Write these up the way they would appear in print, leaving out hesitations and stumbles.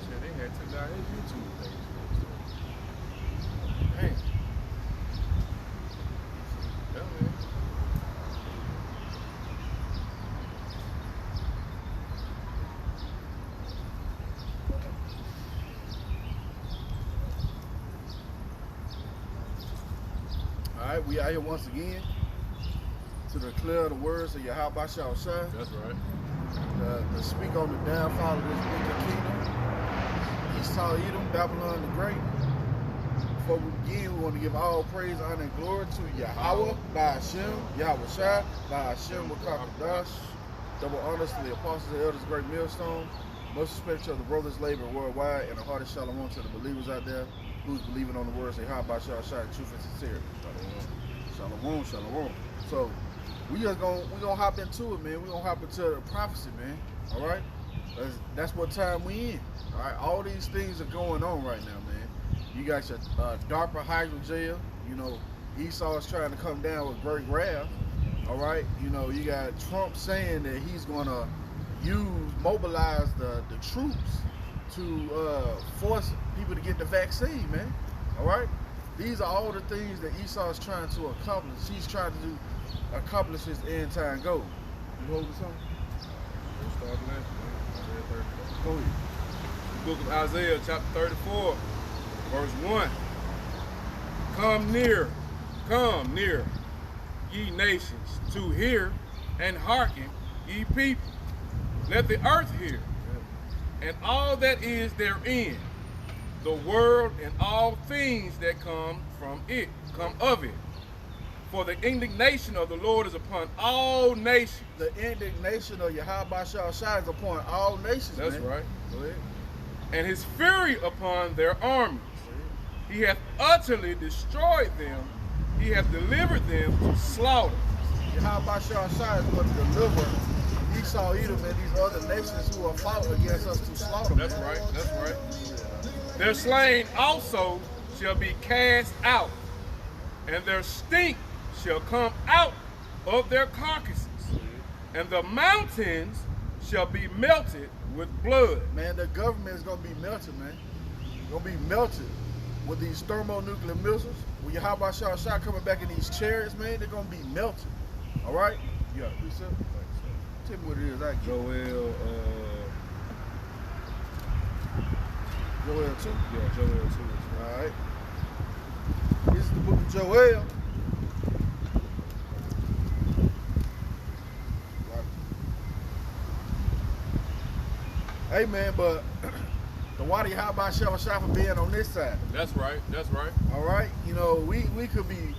Shit, they had took down his YouTube page. Dang. Yeah, man. All right, we out here once again to declare the words of Yahweh Shah Shai, That's right. to speak on the downfall of this wicked kingdom. Esau, Edom, Babylon the Great. Before we begin, we want to give all praise, honor, and glory to Yahweh, by Hashem, Yahweh Shai, by Hashem, Wakakadash. Double honors to the apostles and elders, great millstone. Most respect to the brothers laboring worldwide, and a hearty shalom to the believers out there who's believing on the words of Yahweh Shai Shai, truth and sincerity. Shalom, shalom. So we gonna hop into it, man. We gonna hop into the prophecy, man. All right, that's what time we in. All right, all these things are going on right now, man. You got your DARPA Hydra jail. You know, Esau is trying to come down with great wrath. All right, you know, you got Trump saying that he's gonna mobilize the troops to force people to get the vaccine, man. All right. These are all the things that Esau is trying to accomplish. He's trying to accomplish his end time goal. You hold this on? Let's start last, man. Go ahead. The book of Isaiah, chapter 34, verse 1. Come near, ye nations, to hear and hearken, ye people. Let the earth hear, and all that is therein, the world and all things that come of it. For the indignation of the Lord is upon all nations. The indignation of Yahweh Shah Shai is upon all nations. That's man. right. Go ahead. And his fury upon their armies. He hath utterly destroyed them. He hath delivered them to slaughter. Yahweh Shah Shai is going to deliver Esau, Edom, and these other nations who are fought against us to slaughter. That's man. right. That's right. Their slain also shall be cast out, and their stink shall come out of their carcasses, and the mountains shall be melted with blood. Man, the government is going to be melted, man. Going to be melted with these thermonuclear missiles. When Yahweh Shah Shai coming back in these chariots, man, they're going to be melted. All right? You got a precept? Tell me what it is. Joel, Joel 2. yeah, Joel 2. All right. This is the book of Joel. Hey, man, but the Wadi Yahweh Shah Shai for being on this side. That's right. That's right. All right? You know, we could be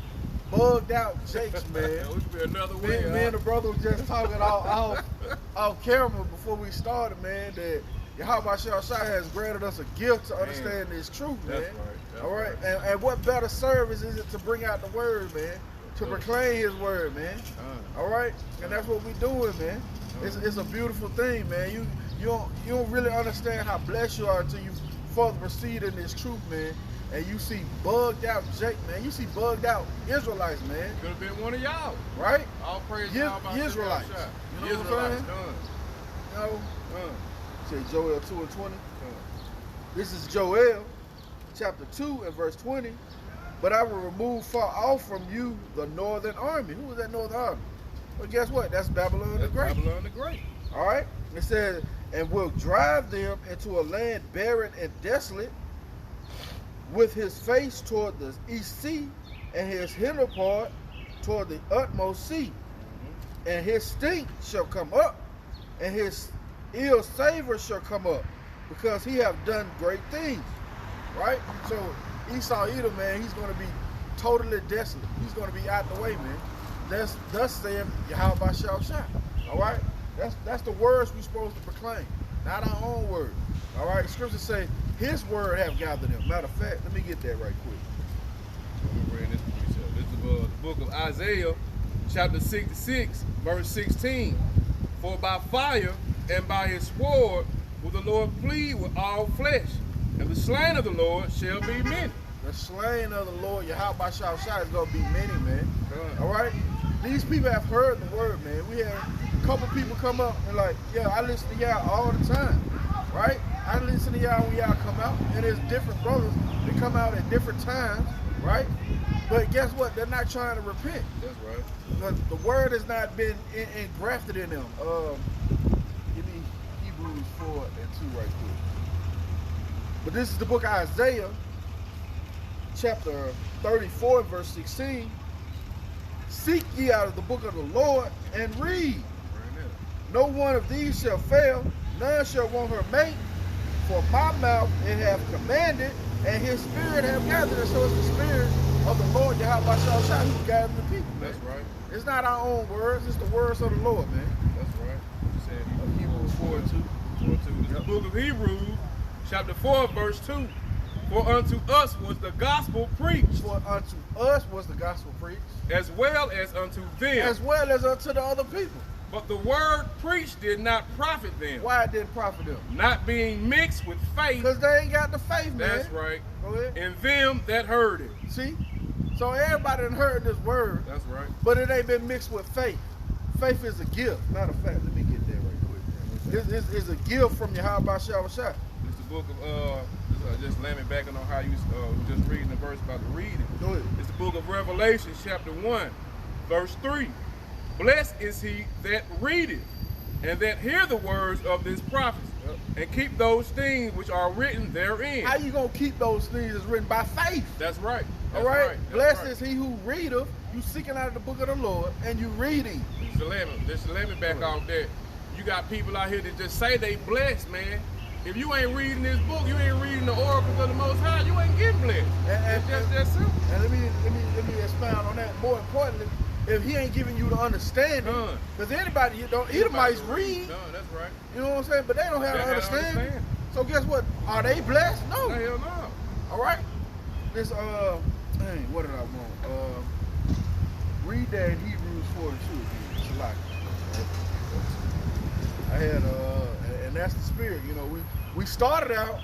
bugged out Jakes, man. Which be another way. Me and the brother was just talking off camera before we started, man, that Yahweh Shah Shai has granted us a gift to understand this truth, man. That's right. That's All right? right. And what better service is it to bring out the word, man? To proclaim his word, man. All right? And that's what we doing, man. It's a beautiful thing, man. You don't really understand how blessed you are until you further proceed in this truth, man. And you see bugged out Jake, man. You see bugged out Israelites, man. Could have been one of y'all. Right? All praise Ye- to Yahweh Shah Israelites. Shai. You know what I'm Israelites saying? done. You know? Say Joel 2 and 20. Done. This is Joel chapter 2 and verse 20. But I will remove far off from you the northern army. Who is that northern army? Well, guess what? That's Babylon the That's Great. Babylon the Great. All right? It says, and will drive them into a land barren and desolate, with his face toward the east sea, and his hinder part toward the utmost sea. And his stink shall come up, and his ill savor shall come up, because he have done great things. Right? So Esau Edom, man, he's going to be totally desolate. He's going to be out the way, man. Thus saith Yahweh Shah Shai. All right? That's the words we're supposed to proclaim, not our own word. All right? Scriptures say his word have gathered them. Matter of fact, let me get that right quick. We're in this precept. This is the book of Isaiah, chapter 66, verse 16. For by fire and by his sword will the Lord plead with all flesh, and the slain of the Lord shall be many. The slain of the Lord, Yahweh Shah Shai, is going to be many, man. Done. All right? These people have heard the word, man. We had a couple people come up and like, yeah, I listen to y'all all the time, right? I listen listen to y'all when y'all come out, and there's different brothers that come out at different times, right? But guess what? They're not trying to repent. That's right. The word has not been engrafted in them. Give me Hebrews 4 and 2 right quick. But this is the book of Isaiah, chapter 34, verse 16. Seek ye out of the book of the Lord and read. No one of these shall fail, none shall want her mate. For my mouth it hath commanded, and his spirit hath gathered it. So it's the spirit of the Lord Yahweh Shah who gathered the people. Man. That's right. It's not our own words, it's the words of the Lord, man. That's right. You said Hebrews 4 and 2. 4 and 2. It's the book of Hebrews, chapter 4, verse 2. For unto us was the gospel preached. For unto us was the gospel preached. As well as unto them. As well as unto the other people. But the word preached did not profit them. Why it didn't profit them? Not being mixed with faith. Because they ain't got the faith, man. That's right. Go ahead. In them that heard it. See? So everybody done heard this word. That's right. But it ain't been mixed with faith. Faith is a gift. Matter of fact, let me get there right quick. This is a gift from Yahweh Shah. It's the book of, just landing back on how you just reading the verse about the reading. Go ahead. It's the book of Revelation, chapter 1, verse 3. Blessed is he that readeth, and that hear the words of this prophecy, and keep those things which are written therein. How you gonna keep those things that's written by faith? That's right. All right. Blessed is he who readeth. You seeking out of the book of the Lord, and you reading. Just let me back off that. You got people out here that just say they blessed, man. If you ain't reading this book, you ain't reading the oracles of the Most High, you ain't getting blessed. It's just that simple. And let me expound on that. More importantly, if he ain't giving you the understanding, because anybody, Edomites read. No, that's right. You know what I'm saying? But they don't have the understanding. So guess what? Are they blessed? No. Hell no. All right. This dang, what did I want? Read that in Hebrews 4 and 2 again. Like, I had and that's the spirit. You know, we started out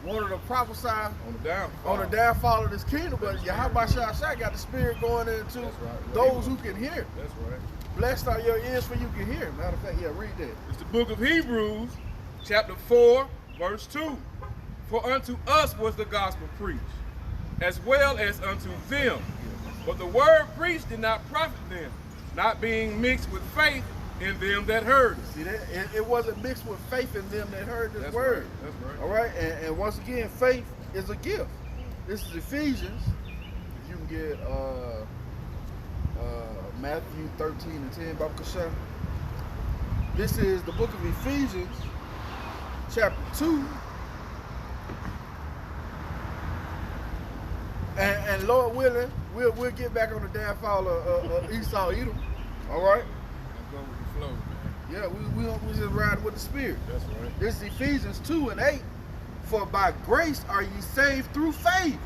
wanted to prophesy on the downfall of this kingdom, but Yahweh Shah got the spirit going into those who can hear. That's right. Blessed are your ears for you can hear. Matter of fact, yeah, read that. It's the book of Hebrews, chapter 4, verse 2. For unto us was the gospel preached, as well as unto them. But the word preached did not profit them, not being mixed with faith in them that heard it. See that? It wasn't mixed with faith in them that heard this word. Right. That's right. All right, and once again, faith is a gift. This is Ephesians. If you can get Matthew 13 and 10, Baruch Hashem. This is the book of Ephesians, chapter 2. And Lord willing, we'll get back on the downfall of Esau Edom. All right? Go with the flow, man. Yeah, we just riding with the spirit. That's right. This is Ephesians 2 and 8. For by grace are ye saved through faith,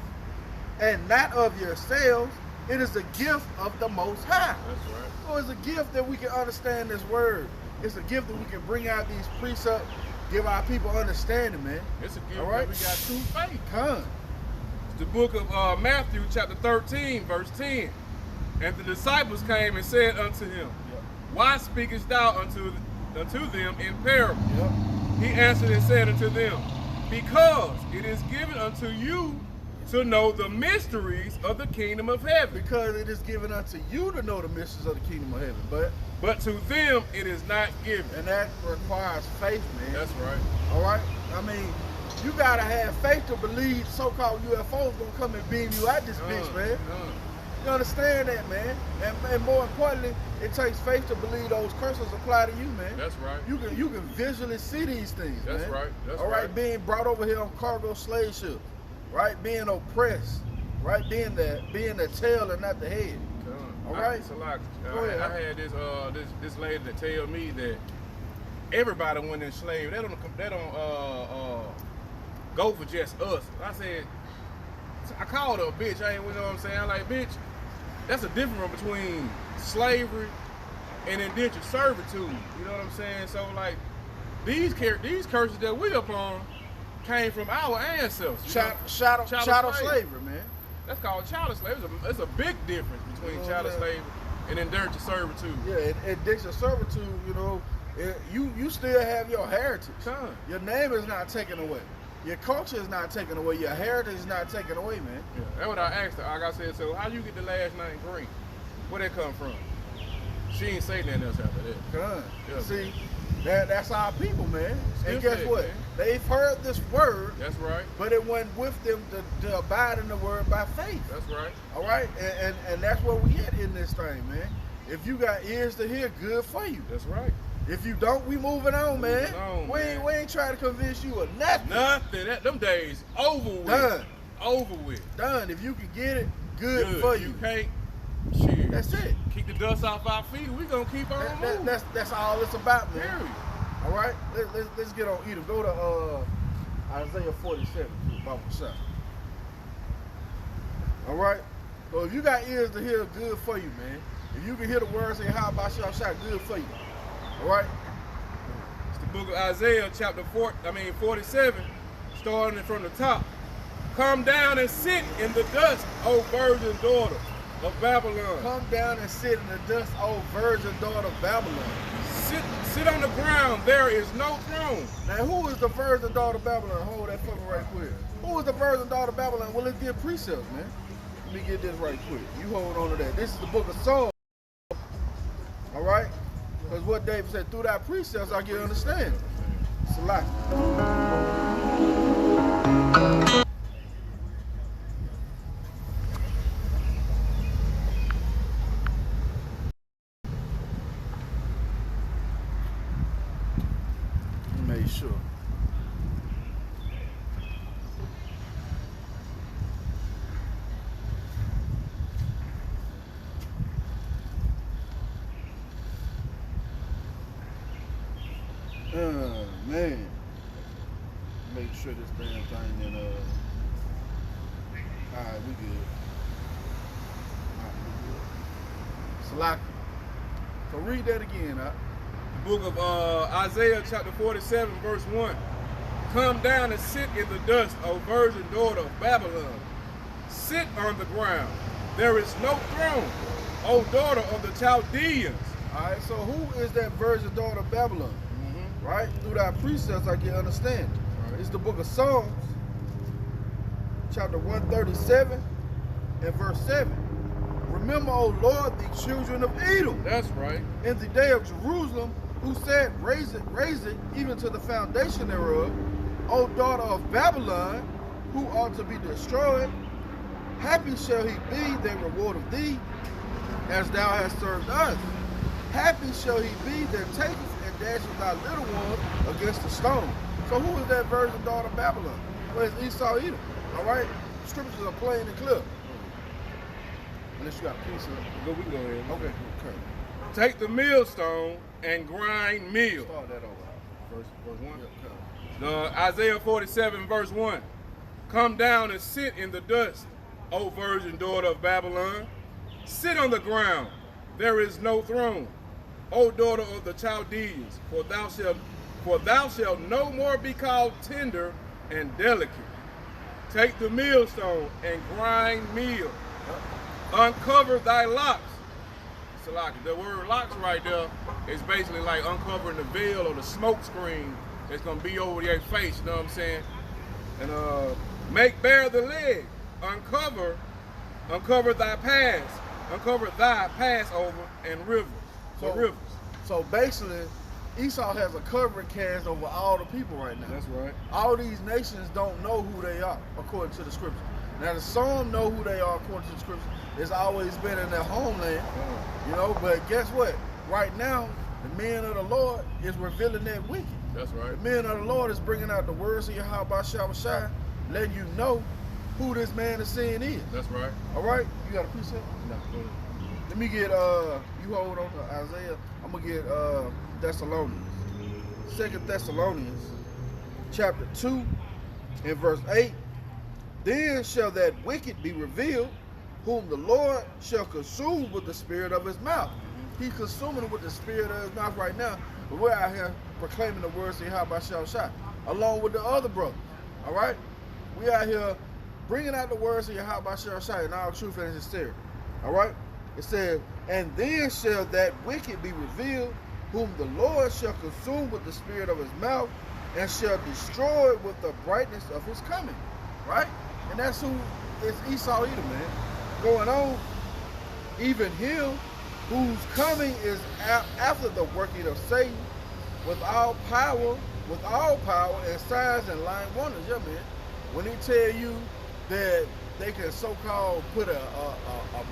and not of yourselves. It is a gift of the Most High. That's right. So it's a gift that we can understand this word. It's a gift that we can bring out these precepts, give our people understanding, man. It's a gift all right? that we got through faith. Come. It's the book of Matthew, chapter 13, verse 10. And the disciples came and said unto him, Why speakest thou unto them in parable? Yep. He answered and said unto them, Because it is given unto you to know the mysteries of the kingdom of heaven. Because it is given unto you to know the mysteries of the kingdom of heaven. But to them it is not given. And that requires faith, man. That's right. All right? I mean, you got to have faith to believe so-called UFOs going to come and beam you out this bitch, man. You understand that, man? And more importantly, it takes faith to believe those curses apply to you, man. That's right. You can visually see these things, That's man. right. That's all right. right. Being brought over here on cargo slave ships, right? Being oppressed, right? Being the tail and not the head. All right. I had this lady that tell me that everybody went enslaved. They don't go for just us. I said, I called her a bitch. You know what I'm saying? I'm like, bitch, that's a difference between slavery and indentured servitude. You know what I'm saying? So like, these curses that we upon came from our ancestors. Chattel slavery, man. That's called chattel slavery. There's a big difference between chattel slavery and indentured servitude. Yeah, indentured servitude, you know, you still have your heritage. Son. Your name is not taken away. Your culture is not taken away. Your heritage is not taken away, man. Yeah, that's what I asked her. Like I said, so how you get the last name Green? Where that come from? She ain't say nothing else after that. Gun. Yeah. See, that's our people, man. And Still guess said, what? man. They've heard this word, That's right. but it went with them to abide in the word by faith. That's right. All right? And that's where we at in this thing, man. If you got ears to hear, good for you. That's right. If you don't, we moving on, man. Moving on, we ain't trying to convince you of nothing. Nothing. Them days over with. Done. Over with. Done. If you can get it, good for you. You can't. Shit. That's it. Keep the dust off our feet. We gonna keep on moving. That's all it's about, man. Period. All right, let's get on Edom. Go to Isaiah 47. Bible shot. All right. So if you got ears to hear, good for you, man. If you can hear the words say how about shall shot, good for you. All right. It's the book of Isaiah, chapter 47, starting from the top. Come down and sit in the dust, O virgin daughter of Babylon. Come down and sit in the dust, O virgin daughter of Babylon. Sit on the ground. There is no throne. Now, who is the virgin daughter of Babylon? Hold that for me right quick. Who is the virgin daughter of Babylon? Well, let's get precepts, man. Let me get this right quick. You hold on to that. This is the book of Psalms. All right? Because what David said, through that precepts, I get understanding. It's a lot. Make sure. Man. Make sure this damn thing in alright, we good. Alright, we good. Salaki. So read that again, huh? The book of Isaiah, chapter 47, verse 1. Come down and sit in the dust, O virgin daughter of Babylon. Sit on the ground. There is no throne, O daughter of the Chaldeans. Alright, so who is that virgin daughter of Babylon? Right? Through that precepts, I can understand. Right. It's the book of Psalms, chapter 137 and verse 7. Remember, O Lord, the children of Edom. That's right. In the day of Jerusalem, who said, raise it, even to the foundation thereof. O daughter of Babylon, who ought to be destroyed. Happy shall he be that reward of thee, as thou hast served us. Happy shall he be that taketh and dashes thy little ones against the stone. So who is that virgin daughter of Babylon? Well, it's Esau Edom. All right? The scriptures are plain and clear. Unless you got a piece of it. Go, we can go ahead. Okay. Take the millstone and grind meal. Start that over. Verse 1. Yep, Isaiah 47, verse 1. Come down and sit in the dust, O virgin daughter of Babylon. Sit on the ground. There is no throne. O daughter of the Chaldeans, for thou shalt no more be called tender and delicate. Take the millstone and grind meal. Uncover thy locks. Salaki, the word locks right there is basically like uncovering the veil or the smoke screen that's gonna be over your face, you know what I'm saying? And make bare the leg. Uncover thy pass. Uncover thy Passover and rivers. Rivers. So basically, Esau has a covering cast over all the people right now. That's right. All these nations don't know who they are, according to the scripture. Now, the some know who they are, according to the scripture. It's always been in their homeland, you know, but guess what? Right now, the man of the Lord is revealing that wicked. That's right. The man of the Lord is bringing out the words of Yahweh Shai, letting you know who this man of sin is. That's right. All right? You got a precept? No, go ahead. Let me get, you hold on to Isaiah. I'm going to get Thessalonians. 2 Thessalonians, chapter 2, and verse 8. Then shall that wicked be revealed, whom the Lord shall consume with the spirit of his mouth. He's consuming with the spirit of his mouth right now, but we're out here proclaiming the words of Yahweh Shai, along with the other brothers. All right? We out here bringing out the words of Yahweh Shai in all truth and sincerity. All right? It says, and then shall that wicked be revealed, whom the Lord shall consume with the spirit of his mouth, and shall destroy it with the brightness of his coming. Right? And that's who is Esau Edom, man. Going on, even him whose coming is after the working of Satan with all power and signs and lying wonders. Yeah, man. When they tell you that they can so-called put a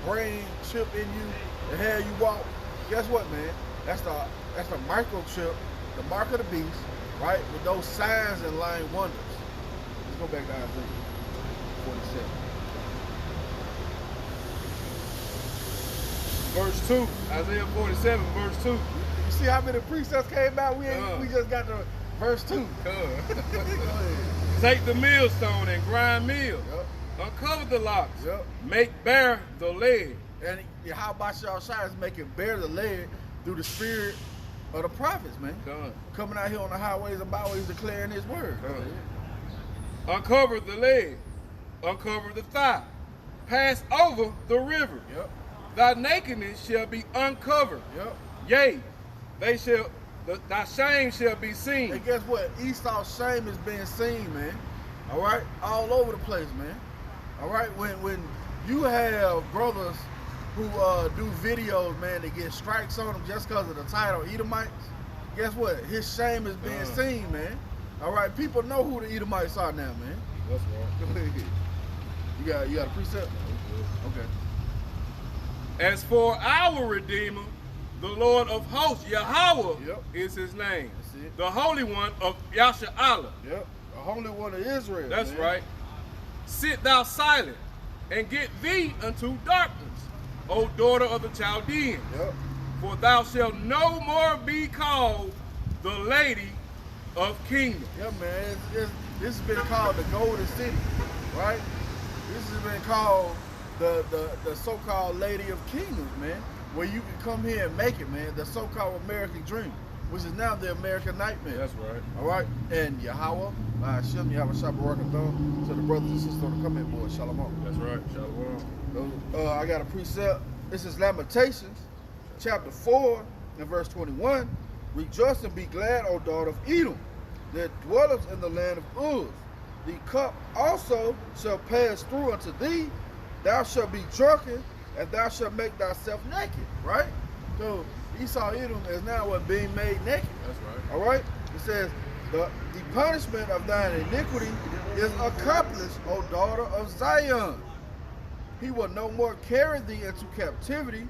brain chip in you and have you walk, guess what, man? That's the microchip, the mark of the beast, right? With those signs and lying wonders. Let's go back to Isaiah 47. Verse 2. Isaiah 47, verse 2. You see how many precepts came out? We just got to verse 2. Go ahead. Take the millstone and grind meal. Yep. Uncover the locks. Yep. Make bare the lead. And how about y'all is making bare the lead through the spirit of the prophets, man. Coming out here on the highways and byways declaring his word. Uncover the leg. Uncover the thigh. Pass over the river. Yep. Thy nakedness shall be uncovered. Yep. Yea, thy shame shall be seen. And guess what? Esau's shame is being seen, man. All right? All over the place, man. All right? When you have brothers who do videos, man, that get strikes on them just because of the title Edomites, guess what? His shame is being seen, man. All right? People know who the Edomites are now, man. That's right. You got a precept? Okay. As for our Redeemer, the Lord of hosts, Yahweh is his name. That's it. The Holy One of Yasha'Allah. Yep. The Holy One of Israel. That's man. right. Sit thou silent and get thee unto darkness, O daughter of the Chaldeans. Yep. For thou shalt no more be called the Lady of Kingdom. Yeah, man. This has been called the Golden City, right? This has been called the so-called Lady of Kingdoms, man. Where you can come here and make it, man. The so-called American dream, which is now the American nightmare. That's right. All right? And Yahweh, Hashem, Yahweh Shabbat, to the brothers and sisters on the comment board. Shalom. That's right. Shalom. I got a precept. This is Lamentations, chapter 4, and verse 21. Rejoice and be glad, O daughter of Edom, that dwelleth in the land of Uz. The cup also shall pass through unto thee. Thou shalt be drunken, and thou shalt make thyself naked. Right? So Esau Edom is now being made naked. That's right. All right? It says, the punishment of thine iniquity is accomplished, O daughter of Zion. He will no more carry thee into captivity.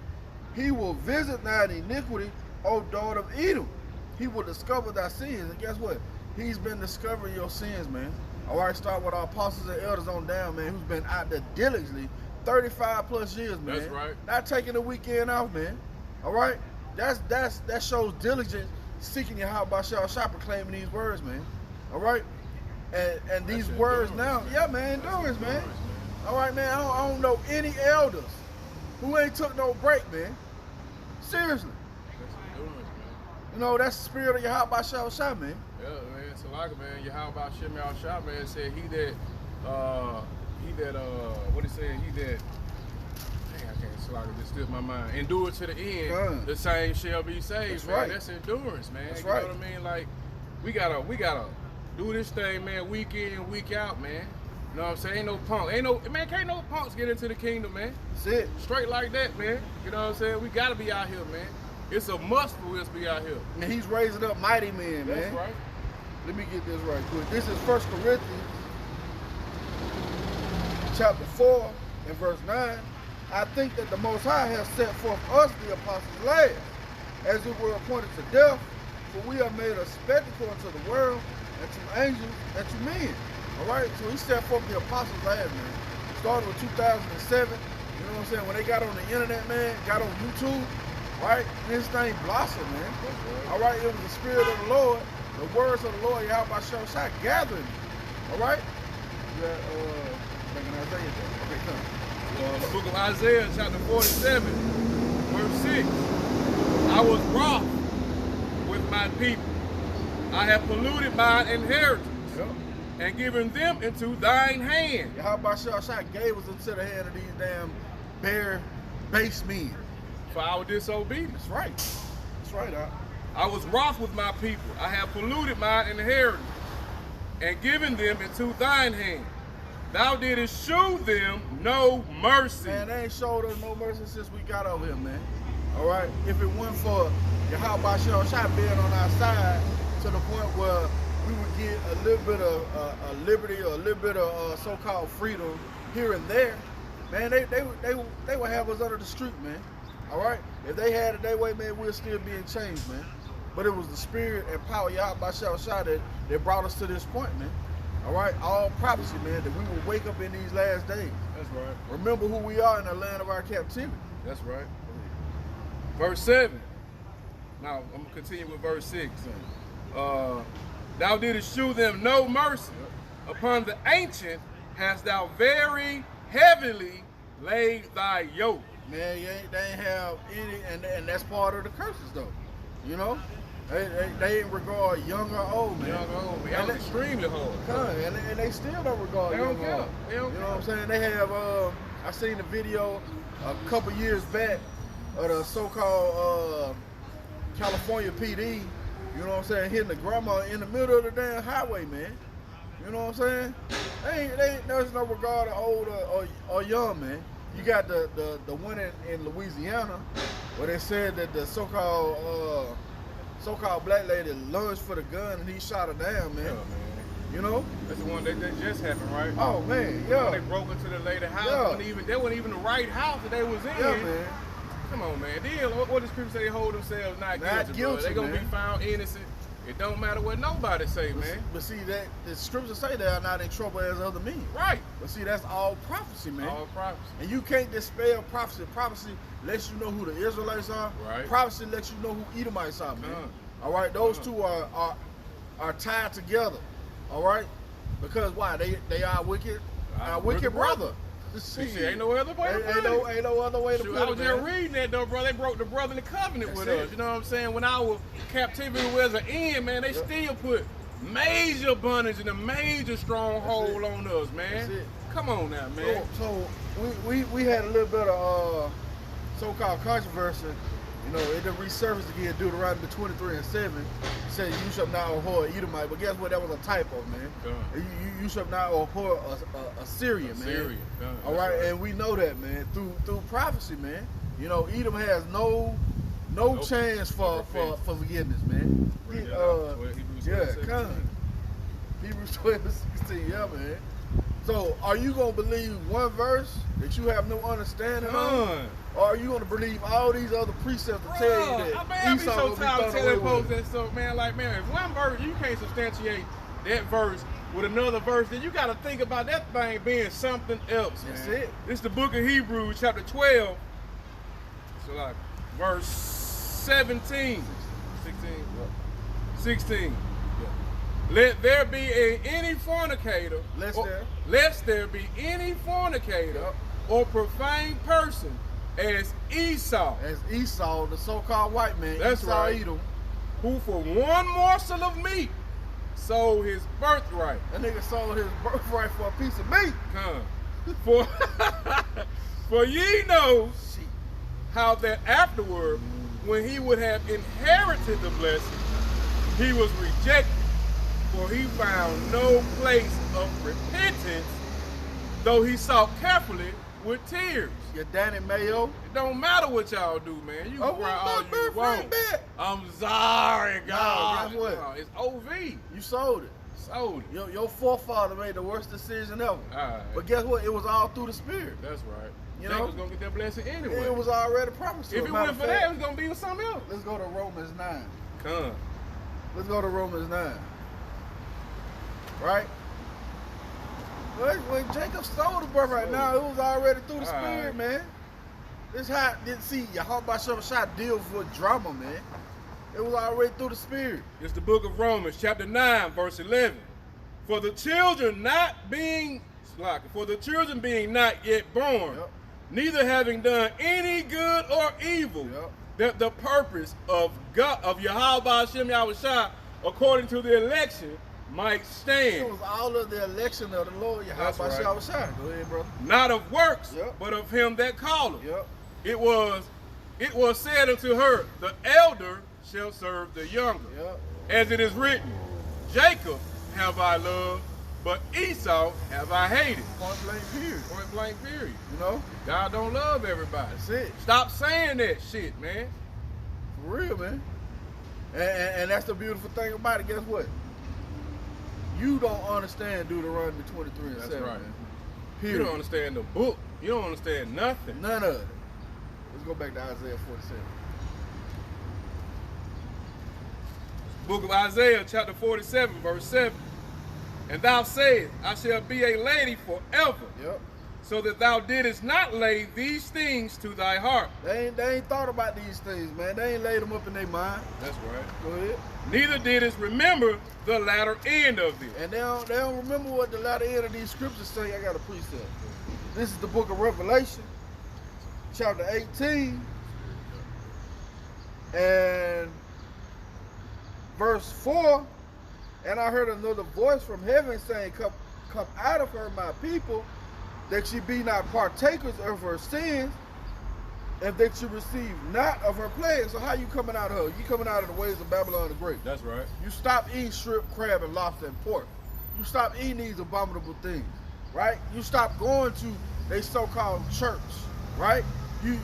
He will visit thine iniquity, O daughter of Edom. He will discover thy sins. And guess what? He's been discovering your sins, man. All right, start with our apostles and elders on down, man, who's been out there diligently 35 plus years, man. That's right. Not taking a weekend off, man. All right? That shows diligence, seeking Yahweh Shah proclaiming these words, man. All right? And these words now, yeah, man, endurance, man. All right, man, I don't know any elders who ain't took no break, man. Seriously. That's endurance, man. You know, that's the spirit of Yahweh Shah, man. Yeah, man, it's a lot, man. Yahweh Shem Shah, man, said he that, what he said, he that, dang, I can't slaughter this, slipped my mind. Endure to the end, the same shall be saved. That's man. right. That's endurance, man. That's you right. know what I mean? Like, we gotta do this thing, man, week in, week out, man. You know what I'm saying? Ain't no punk. Can't no punks get into the kingdom, man. That's it. Straight like that, man. You know what I'm saying? We gotta be out here, man. It's a must for us to be out here. And he's raising up mighty men, man. That's right. Let me get this right quick. This is 1 Corinthians chapter 4 and verse 9. I think that the Most High has set forth us, the apostles, last, as it were appointed to death, for we are made a spectacle unto the world, and to angels, and to men. All right? So he set forth the apostles last, man. Started with 2007. You know what I'm saying? When they got on the internet, man, got on YouTube, right? And this thing blossomed, man. All right? It was the Spirit of the Lord, the words of the Lord, Yahweh Shah, gathering. All right? You got, Isaiah. Okay, come. The book of Isaiah, chapter 47, verse 6. I was wroth with my people. I have polluted mine inheritance and given them into thine hand. Yahweh Shah gave us into the hand of these damn bare base men. For our disobedience. That's right. That's right, I was wroth with my people. I have polluted mine inheritance and given them into thine hand. Thou didst shew them no mercy. Man, they ain't showed us no mercy since we got over here, man. All right? If it weren't for Yahweh Shah being on our side to the point where we would get a little bit of liberty or a little bit of so-called freedom here and there, man, they would have us under the street, man. All right? If they had it their way, man, we'll still be in chains, man. But it was the spirit and power of Yahweh Shah that brought us to this point, man. All right? All prophecy, man, that we will wake up in these last days. That's right. Remember who we are in the land of our captivity. That's right. Verse 7. Now, I'm going to continue with verse 6. Thou didst shew them no mercy. Upon the ancient hast thou very heavily laid thy yoke. Man, they ain't have any, and that's part of the curses, though. You know? They ain't regard young or old, man. Young or old, man. That was extremely hard. And they still don't regard They young don't or care. old. They don't You know care. what I'm saying? They have, I seen a video a couple years back of the so-called California PD, you know what I'm saying, hitting the grandma in the middle of the damn highway, man. You know what I'm saying? There's no regard of old or young, man. You got the one in Louisiana where they said that the so-called black lady lunged for the gun and he shot her down, man. Yeah, man. You know? That's the one that just happened, right? Oh man, When yeah. they broke into the lady house. Yeah. That wasn't even the right house that they was in. Yeah, man. Come on, man. Then what does people say? They hold themselves not guilty, bro. They gonna man. be found innocent. It don't matter what nobody say, man. But see, that the scriptures say they are not in trouble as other men. Right. But see, that's all prophecy, man. All prophecy. And you can't dispel prophecy. Prophecy lets you know who the Israelites are. Right. Prophecy lets you know who Edomites are, man. All right, those two are tied together. All right, because why? They are wicked. Our wicked brother. See, ain't no other way to put it. Ain't no other way to Shoot, put it. I was just reading that though, bro. They broke the brotherly covenant That's with it. us. You know what I'm saying? When our captivity was an end, man, they still put major bondage and a major stronghold on us, man. That's it. Come on now, man. So we had a little bit of so-called controversy. You know, it done resurfaced again. Deuteronomy 23:7 said, "You shall not abhor Edomite." But guess what? That was a typo, man. You shall not abhor Assyria, man. Assyria. All right, and we know that, man, through prophecy, man. You know, Edom has no chance for forgiveness, man. Come. Hebrews 12:16, yeah, man. So, are you gonna believe one verse that you have no understanding on, or are you gonna believe all these other precepts to tell you that I be Esau so will be tired of thrown telling away folks with? that stuff, man. Like, man, if one verse, you can't substantiate that verse with another verse, then you got to think about that thing being something else, man. That's it. It's the book of Hebrews, chapter 12. So, like, verse 17. 16. Let there be any fornicator. Lest there be any fornicator or profane person as Esau. As Esau, the so-called white man, That's Esau right. Edom. Who for one morsel of meat sold his birthright. That nigga sold his birthright for a piece of meat. For ye know how that afterward, when he would have inherited the blessing, he was rejected. For he found no place of repentance, though he sought carefully with tears. Your Danny Mayo. It don't matter what y'all do, man. You can cry all you want. I'm sorry, God. guess what? It's OV. You sold it. Sold it. Your forefather made the worst decision ever. Alright. But guess what? It was all through the spirit. That's right. You Jacob know? was gonna get that blessing anyway. It was already promised to If him. it Matter went of for that, fact, it was gonna be with something else. let's go to Romans 9. Come. Let's go to Romans 9. Right? When Jacob stole the birthright, now it was already through the spirit, man. This how didn't see Yahweh Shah deals with drama, man. It was already through the spirit. It's the book of Romans, chapter 9, verse 11. For the children being not yet born, neither having done any good or evil, that the purpose of God, of Yahweh Hashem Yahushua, according to the election, might stand. It was all of the election of the Lord Yahweh That's right. Shah. Go ahead, brother. Not of works, Yep. but of him that calleth. Yep. It was said unto her, the elder shall serve the younger. Yep. As it is written, Jacob have I loved, but Esau have I hated. Point blank period. Point blank period. You know? God don't love everybody. That's it. Stop saying that shit, man. For real, man. And that's the beautiful thing about it. Guess what? You don't understand Deuteronomy 23 and That's 7. right. Man. You Period. don't understand the book. You don't understand nothing. None of it. Let's go back to Isaiah 47. Book of Isaiah, chapter 47, verse 7. And thou sayest, I shall be a lady forever, Yep. so that thou didst not lay these things to thy heart. They ain't thought about these things, man. They ain't laid them up in their mind. That's right. Go ahead. Neither didst remember the latter end of this. And they don't remember what the latter end of these scriptures say. I got a precept. This is the book of Revelation, chapter 18, and verse 4. And I heard another voice from heaven saying, come out of her, my people, that ye be not partakers of her sins, and that you receive not of her plagues. So how you coming out of her? You coming out of the ways of Babylon the Great. That's right. You stop eating shrimp, crab, and lobster and pork. You stop eating these abominable things, right? You stop going to a so-called church, right? You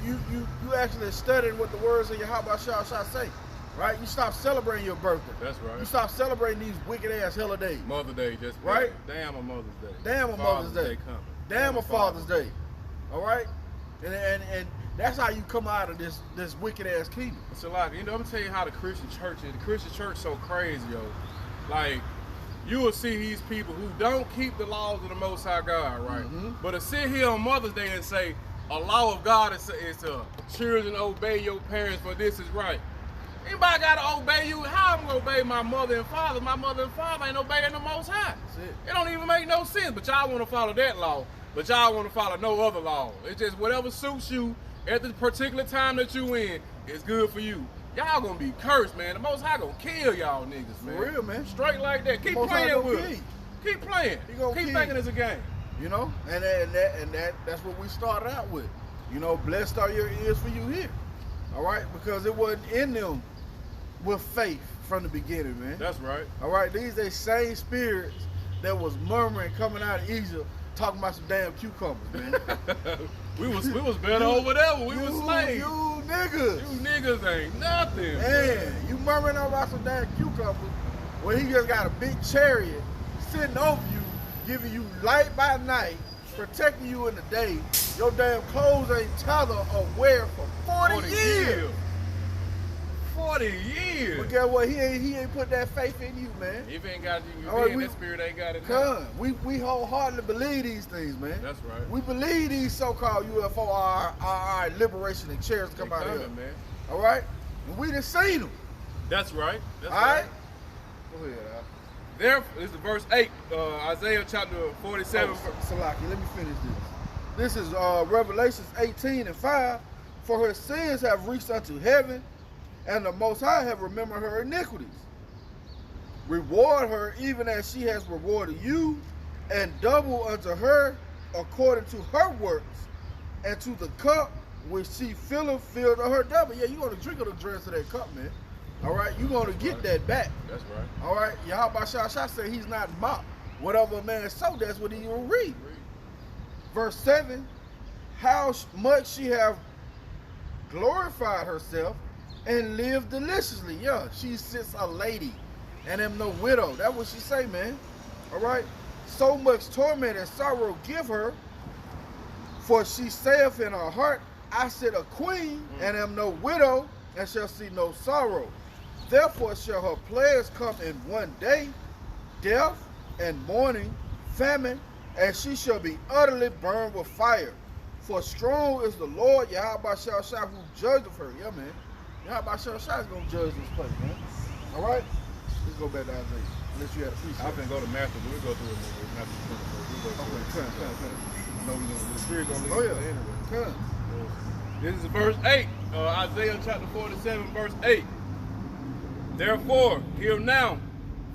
actually studying what the words of Yahweh shall say, right? You stop celebrating your birthday. That's right. You stop celebrating these wicked ass holidays. Mother's Day just Right? Damn a Mother's Day. Damn a Mother's Day. coming. Damn a Father's Day. All right? And that's how you come out of this wicked ass kingdom. So like, I'm gonna tell you how the Christian church is. The Christian church so crazy, yo. Like, you will see these people who don't keep the laws of the Most High God, right? Mhm. But to sit here on Mother's Day and say a law of God is to children obey your parents, for this is right. Anybody gotta obey you? How I'm gonna obey my mother and father? My mother and father ain't obeying the Most High. That's it. It don't even make no sense. But y'all want to follow that law, but y'all want to follow no other law. It's just whatever suits you at the particular time that you in is good for you. Y'all gonna be cursed, man. The Most High gonna kill y'all niggas, man. For real, man. Straight like that. Keep Most High playing gonna with kill it. you. Keep playing. He gonna Keep kill thinking you. it's a game. You know? And that's what we started out with. You know, blessed are your ears for you here. All right? Because it wasn't in them with faith from the beginning, man. That's right. All right? These they same spirits that was murmuring coming out of Egypt talking about some damn cucumbers, man. we was better over there when we was slaves. You niggas. You niggas ain't nothing. Man, you murmuring about some damn cucumbers when he just got a big chariot sitting over you, giving you light by night, protecting you in the day. Your damn clothes ain't tethered or wear for 40 years. 40 years. But guess what? He ain't put that faith in you, man. If it ain't got you, All right, that spirit ain't got it. Come, we wholeheartedly believe these things, man. That's right. We believe these so-called UFO are liberation and chairs to come out of here. Man. All right? And we done seen them. That's right. That's All right? right. Go ahead, Al. There is the verse 8, Isaiah chapter 47. Salaki, let me finish this. This is Revelations 18:5. For her sins have reached unto heaven, and the Most High have remembered her iniquities. Reward her even as she has rewarded you, and double unto her according to her works, and to the cup which she filled of her double. Yeah, you're going to drink of the dregs of that cup, man. All right, you're going to get that back. That's right. All right, Yahweh Shah said he's not mocked. Whatever a man sow, that's what he will reap. Verse 7, how much she have glorified herself and lived deliciously. Yeah, she sits a lady and am no widow. That's what she say, man. All right, so much torment and sorrow give her, for she saith in her heart, I sit a queen and am no widow, and shall see no sorrow. Therefore shall her plagues come in one day, death and mourning, famine, and she shall be utterly burned with fire. For strong is the Lord Yahweh Shah who judgeth her. Yeah, man. Yahweh Shah is going to judge this place, man. All right? Let's go back to Isaiah. Unless you had a precept. I'm going to go to Matthew, but we'll go through it. Matthew 24. We'll go through it. Come. No, the Spirit going to Oh, lead us yeah. anyway. Come. This is verse 8, Isaiah chapter 47, verse 8. Therefore, hear now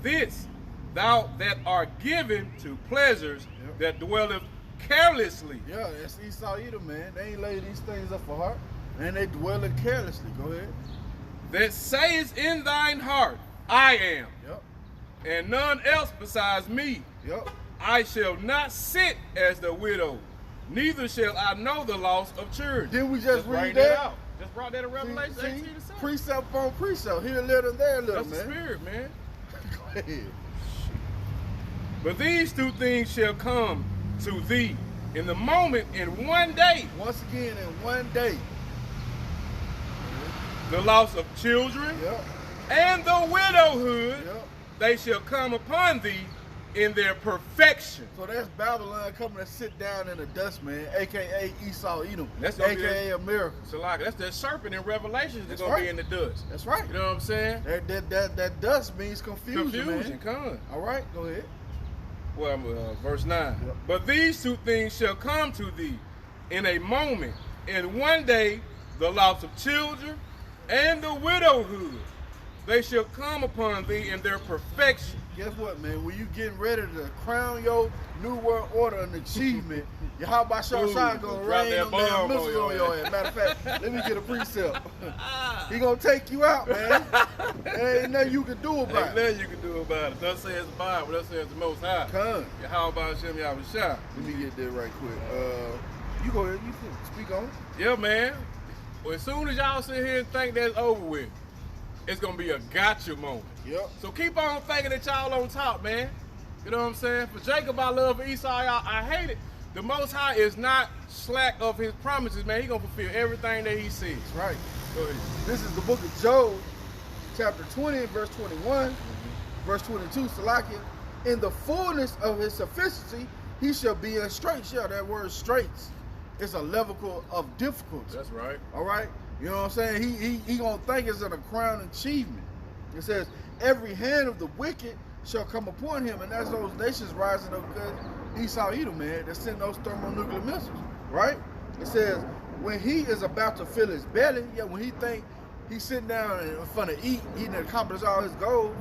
this, thou that art given to pleasures that dwelleth carelessly. Yeah, that's Esau Edom, man. They ain't lay these things up for heart, and they dwelling carelessly. Go ahead. That sayest in thine heart, I am. Yep. and none else besides me. Yep. I shall not sit as the widow, neither shall I know the loss of children. Didn't we just bring read that that? out. Just brought that in Revelation 18 to 7. Precept upon precept. Here a little, there a little, That's the man. spirit, man. Go ahead. But these two things shall come to thee in the moment, in one day: Once again, in one day. the loss of children Yep. and the widowhood. Yep. They shall come upon thee in their perfection. So that's Babylon coming to sit down in the dust, man, aka Esau Edom, That's gonna be aka America. So like that's that serpent in Revelations that's That's gonna right. be in the dust. That's right. You know what I'm saying? That dust means confusion, man. come. All right, go ahead. Well, verse 9. Yep. But these two things shall come to thee in a moment, in one day: the loss of children and the widowhood. They shall come upon thee in their perfection. Guess what, man? When you getting ready to crown your New World Order an achievement, Yahweh Shah Ooh, gonna drop rain that them damn bomb on missiles your on your ass. Matter of fact, let me get a precept. He gonna take you out, man. There ain't nothing you can do Ain't about it. nothing you can do about it. Thus says the Bible, thus says the Most High. Come. Yahweh Hashem Yahushua. Let me get that right quick. You go ahead. You can speak on it. Yeah, man. Well, as soon as y'all sit here and think that's over with, it's gonna be a gotcha moment. Yep. So keep on thinking that y'all on top, man. You know what I'm saying? For Jacob I love, for Esau I hate it. The Most High is not slack of his promises, man. He gonna fulfill everything that he says. That's right. Go ahead. This is the book of Job, chapter 20, verse 21, verse 22. Salakia, in the fullness of his sufficiency, he shall be in straits. Yeah, that word straits is a level of difficulty. That's right. All right? You know what I'm saying? He gonna think it's a crown achievement. It says, every hand of the wicked shall come upon him, and that's those nations rising up against Esau Edom, man, that send those thermonuclear missiles, right? It says, when he is about to fill his belly, yeah, when he think he's sitting down and in front of eat, he done accomplished all his goals,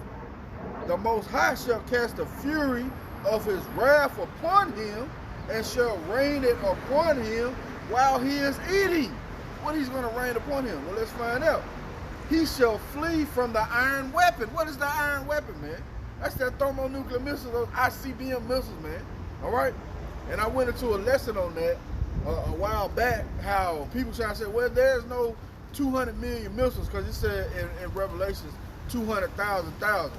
the Most High shall cast the fury of his wrath upon him, and shall rain it upon him while he is eating. What he's going to rain upon him? Well, let's find out. He shall flee from the iron weapon. What is the iron weapon, man? That's that thermonuclear missile, those ICBM missiles, man. All right? And I went into a lesson on that a while back, how people try to say, well, there's no 200 million missiles, because it said in Revelations 200,000,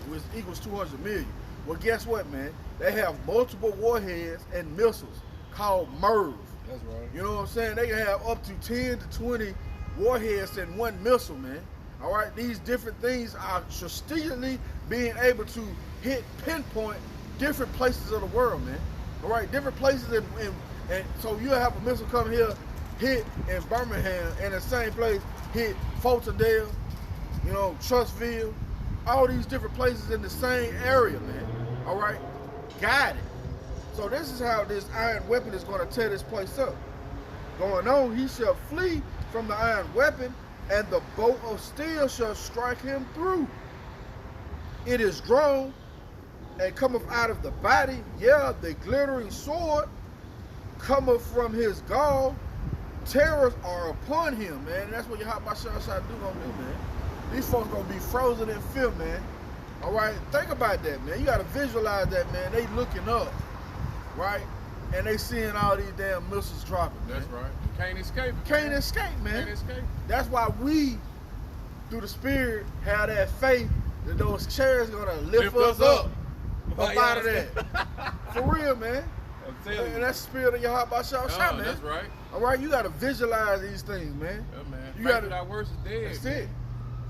which equals 200 million. Well, guess what, man? They have multiple warheads and missiles called MIRV. That's right. You know what I'm saying? They can have up to 10 to 20 warheads in one missile, man. All right? These different things are strategically being able to pinpoint different places of the world, man. All right? Different places, and so you'll have a missile come here, hit in Birmingham, and the same place hit Fultondale, you know, Trustville, all these different places in the same area, man. All right? Guided. So this is how this iron weapon is going to tear this place up. Going on, he shall flee from the iron weapon, and the bolt of steel shall strike him through. It is drawn and cometh out of the body. Yeah, the glittering sword cometh from his gall. Terrors are upon him, man. And that's what Yahweh Shah do gonna do, man. These folks gonna be frozen in fear, man. All right, think about that, man. You gotta visualize that, man. They looking up, right? And they seeing all these damn missiles dropping. That's right. You can't escape it. Can't escape, man. Can't escape. That's why we, through the Spirit, have that faith that those chairs gonna lift us up out of that. For real, man. I'm telling you. And that's the spirit of Yahweh Shah, man. That's right. All right, you gotta visualize these things, man. Yeah, man. You Faith gotta. without works is dead. That's man. it.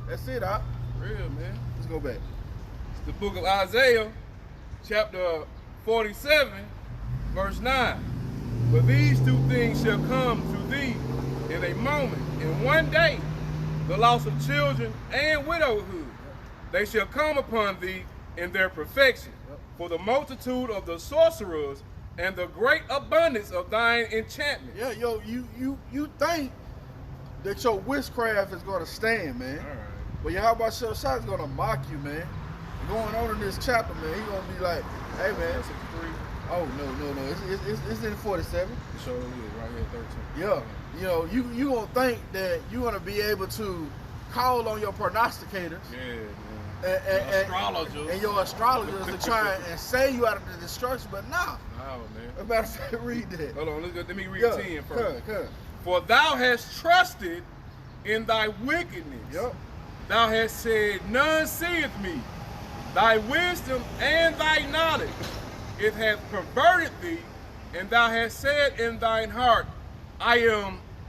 That's it, Doc. Real, man. Let's go back. The book of Isaiah, chapter 47, verse 9. But these two things shall come to thee in a moment, in one day: the loss of children and widowhood. They shall come upon thee in their perfection. For the multitude of the sorcerers and the great abundance of thine enchantment. Yeah, yo, you think that your witchcraft is gonna stand, man? All right. But Yahweh Shah is gonna mock you, man. Going on in this chapter, man, he gonna be like, hey, man. 63. Oh no, it's in 47. It sure is right here, 13. Yeah, you know, you gonna think that you gonna be able to call on your prognosticators, Yeah, man. and your astrologers to try and save you out of the destruction, but nah. Oh, man. As a matter of fact, read that. Hold on, let me read Yeah, 10 first. come. For thou hast trusted in thy wickedness. Yep. Thou hast said, none seeth me. Thy wisdom and thy knowledge, it hath perverted thee, and thou hast said in thine heart, I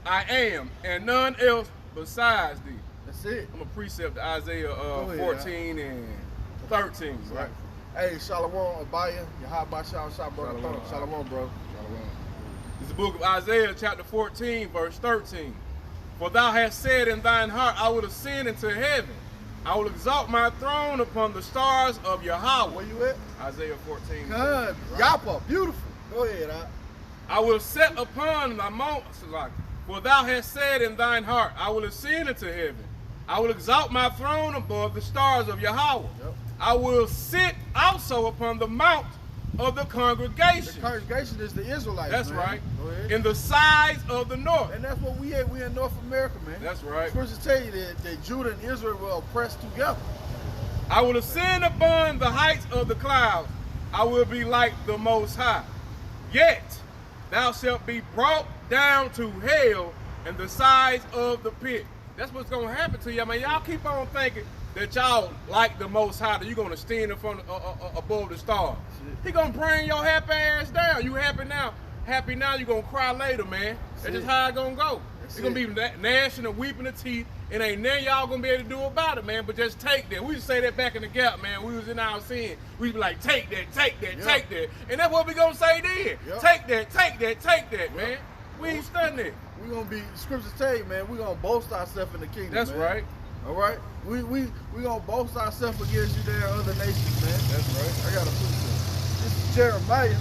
am, and none else besides thee. That's it. I'm a precept to Isaiah ahead, 14 and 13, right? Hey, Shalom, Abaya, Yahabah Shalom, brother. Shalom, bro. Shalom. It's the book of Isaiah, chapter 14, verse 13. For thou hast said in thine heart, I will ascend into heaven. I will exalt my throne upon the stars of Yahweh. Where you at? Isaiah 14. Good. Yapa, beautiful. Go ahead, I will set upon thy mountains, for thou hast said in thine heart, I will ascend into heaven. I will exalt my throne above the stars of Yahweh. Yep. I will sit also upon the mount of the congregation. The congregation is the Israelites. That's man. right. Go ahead. In the sides of the north. And that's what we at. We in North America, man. That's right. Scriptures tell you that Judah and Israel were oppressed together. I will ascend upon the heights of the clouds. I will be like the Most High. Yet thou shalt be brought down to hell and the sides of the pit. That's what's going to happen to you. I mean, y'all keep on thinking that y'all like the Most High, that you're going to stand in front above the stars. He going to bring your happy ass down. You happy now. Happy now, you're going to cry later, man. That's just how it's going to go. You're going to be gnashing and weeping the teeth, and ain't nothing y'all going to be able to do about it, man, but just take that. We used to say that back in the Gap, man. We was in our sin. We be like, take that, take that, take that. And that's what we going to say then. Take that, take that, take that, man. We ain't studying it. We're going to be, scriptures tell you, man, we're going to boast ourselves in the kingdom, That's man. right. All right? We going to boast ourselves against you there in other nations, man. That's right. I got to put this. This is Jeremiah,